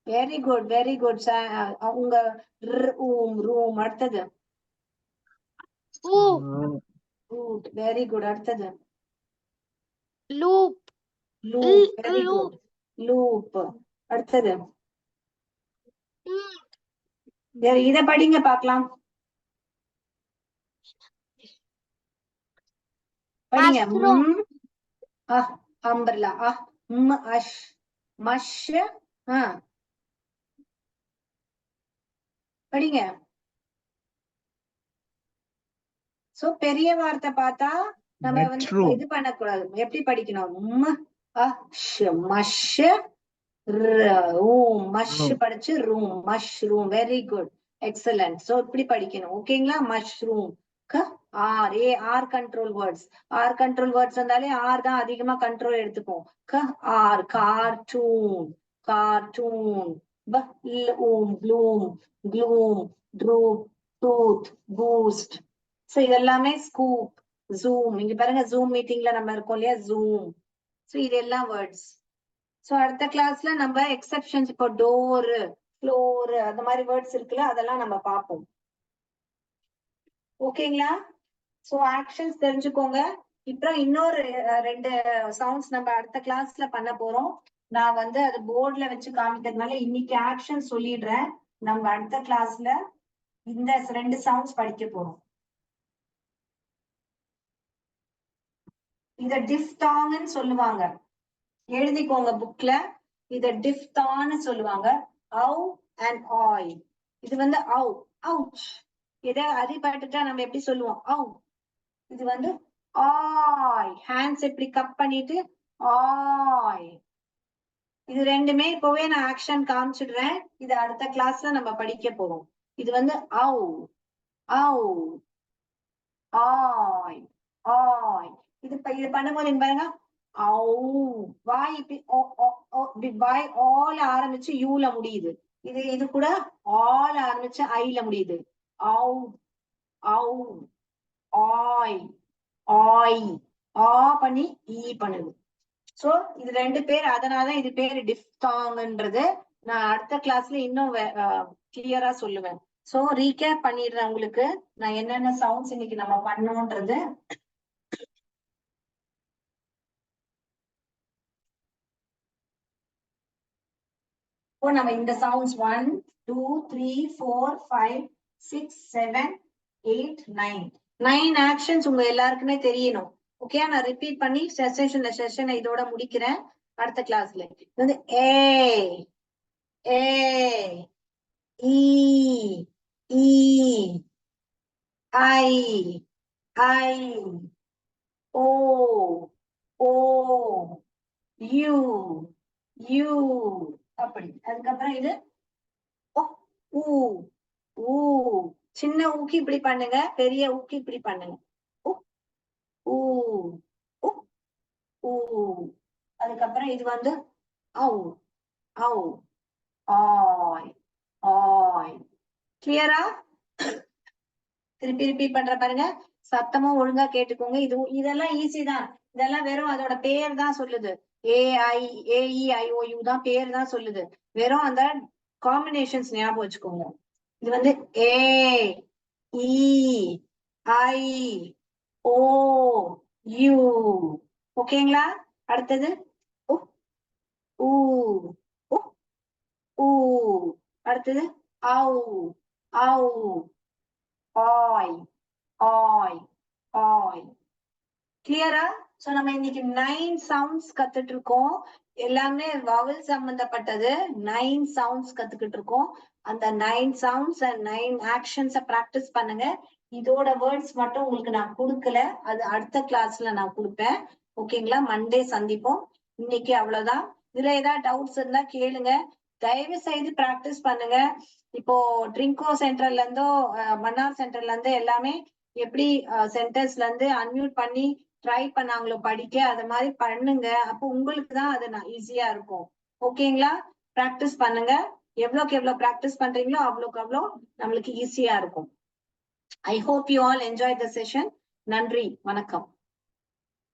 very good, very good. உங்க ரூம், ரூம். அடுத்தது loop ரூட், வெரி குட். அடுத்தது loop loop, very loop good. Loop. அடுத்தது இத படிங்க பார்க்கலாம். படிங்க. mushroom umbrella. அஷ், மஷ். படிங்க. சோ பெரிய வார்த்தை பார்த்தா நம்ம வந்து metro இது பண்ணக்கூடாது. எப்படி படிக்கணும்? மஷ், ரூம். மஷ் படிச்சு room, mushroom. Very good, excellent. So இப்படி படிக்கணும். ஓகேங்களா? Mushroom. R, R control words. R control words வந்தாலே ஆர் தான் அதிகமா கண்ட்ரோல் எடுத்துக்கும். R, cartoon, cartoon. Bloom, gloom, troop, tooth, boost. So இதெல்லாமே ஸ்கூப், ஜூம். இங்க பாருங்க, ஜூம் மீட்டிங்ல நம்ம இருக்கோம் இல்லையா, ஜூம். சோ இதெல்லாம் வேர்ட்ஸ். சோ அடுத்த கிளாஸ்ல நம்ம எக்ஸெப்ஷன்ஸ், இப்போ டோர், ஃப்ளோர், அந்த மாதிரி வேர்ட்ஸ் இருக்குல்ல, அதெல்லாம் நம்ம பார்ப்போம். ஓகேங்களா? சோ ஆக்ஷன்ஸ் தெரிஞ்சுக்கோங்க. இப்போ இன்னொரு 2 சவுண்ட்ஸ் நம்ம அடுத்த கிளாஸ்ல பண்ண போறோம். நான் வந்து அது போர்ட்ல வச்சு காமிக்கிறதுனால இன்னைக்கு ஆக்ஷன் சொல்லிடுறேன். நம்ம அடுத்த கிளாஸ்ல இந்த 2 சவுண்ட்ஸ் படிக்க போறோம். இத டிஃப்தாங்னு சொல்லுவாங்க, எழுதிக்கோங்க புக்ல. இத டிஃப்தான்னு சொல்லுவாங்க. அவு அண்ட் ஆய். இது வந்து அவு, அவுச். இத அடிபட்டுட்டா நம்ம எப்படி சொல்லுவோம்? அவு. இது வந்து ஆய். ஹேண்ட்ஸ் எப்படி கப் பண்ணிட்டு ஆய். இது ரெண்டுமே இப்பவே நான் ஆக்ஷன் காமிச்சிடுறேன். இது அடுத்த கிளாஸ்ல நம்ம படிக்க போறோம். இது வந்து அவு, அவு, ஆய், ஆய். இது பண்ணும்போது பாருங்க, வாய் இப்படி வாய் ஆல ஆரம்பிச்சு யூல முடியுது. இது கூட ஆல ஆரம்பிச்சு ஐல முடியுது. ஆவ், ஆவ், ஆய், ஆய். ஆ பண்ணி ஈ பண்ணுது. சோ இது 2 பேர், அதனாலதான் இது பேரு டிஃப்தாங்ன்றது. நான் அடுத்த கிளாஸ்ல இன்னும் கிளியரா சொல்லுவேன். சோ ரீகேப் பண்ணிடுறேன் உங்களுக்கு, நான் என்னென்ன சவுண்ட்ஸ் இன்னைக்கு நம்ம பண்ணோன்றது. இப்போ நம்ம இந்த சவுண்ட்ஸ் 1 2 3 4 5 6 7 8 9 ஆக்ஷன்ஸ் உங்க எல்லாருக்குமே தெரியணும். ஓகே, நான் ரிப்பீட் பண்ணி செஷனை இதோட முடிக்கிறேன். அடுத்த கிளாஸ்ல வந்து ஏ, ஏ, ஈ, ஈ, ஐ, ஐ, ஓ, ஓ, யூ, யூ. அப்படி. அதுக்கப்புறம் இது ஊ, ஊ. சின்ன ஊக்கி இப்படி பண்ணுங்க, பெரிய ஊக்கி இப்படி பண்ணுங்க. ஊ, ஊ, ஊ. அதுக்கப்புறம் இது வந்து ஔ, ஔ, ஆய், ஆய். கிளியரா? திருப்பி ரிப்பீட் பண்ற பாருங்க, சத்தமும் ஒழுங்கா கேட்டுக்கோங்க. இதெல்லாம் ஈஸி தான். இதெல்லாம் வெறும் அதோட பேர் தான் சொல்லுது. AIEIOU தான் பேர் தான் சொல்லுது. வெறும் அந்த காம்பினேஷன்ஸ் ஞாபகம் வச்சுக்கோங்க. இது வந்து A, E, I, O, U. ஓகேங்களா? அடுத்தது உ, ஊ, உ, ஊ. அடுத்தது ஔ, ஔ, ஆய், ஆய், ஆய். கிளியரா? சோ நம்ம இன்னைக்கு 9 சவுண்ட்ஸ் கத்துட்டு இருக்கோம். எல்லாமே வவல் சம்பந்தப்பட்டது. 9 சவுண்ட்ஸ் கத்துக்கிட்டு இருக்கோம். அந்த 9 சவுண்ட்ஸ் அண்ட் 9 ஆக்ஷன்ஸ பிராக்டிஸ் பண்ணுங்க. இதோட வேர்ட்ஸ் மட்டும் உங்களுக்கு நான் கொடுக்கல, அது அடுத்த கிளாஸ்ல நான் கொடுப்பேன். ஓகேங்களா? மண்டே சந்திப்போம். இன்னைக்கு அவ்வளவுதான். இதுல ஏதாவது டவுட்ஸ் இருந்தா கேளுங்க. தயவு செய்து பிராக்டிஸ் பண்ணுங்க. இப்போ ட்ரிங்கோ சென்டர்ல இருந்தோ மன்னார் சென்டர்ல இருந்து எல்லாமே எப்படி சென்டர்ஸ்ல இருந்து அன்மியூட் பண்ணி ட்ரை பண்ணாங்களோ படிக்க, அது மாதிரி பண்ணுங்க. அப்போ உங்களுக்கு தான் அது ஈஸியா இருக்கும். ஓகேங்களா? பிராக்டிஸ் பண்ணுங்க. எவ்வளவுக்கு எவ்வளவு பிராக்டிஸ் பண்றீங்களோ அவ்வளவுக்கு அவ்வளோ நம்மளுக்கு ஈஸியா இருக்கும். I hope you all enjoy the session. நன்றி, வணக்கம்.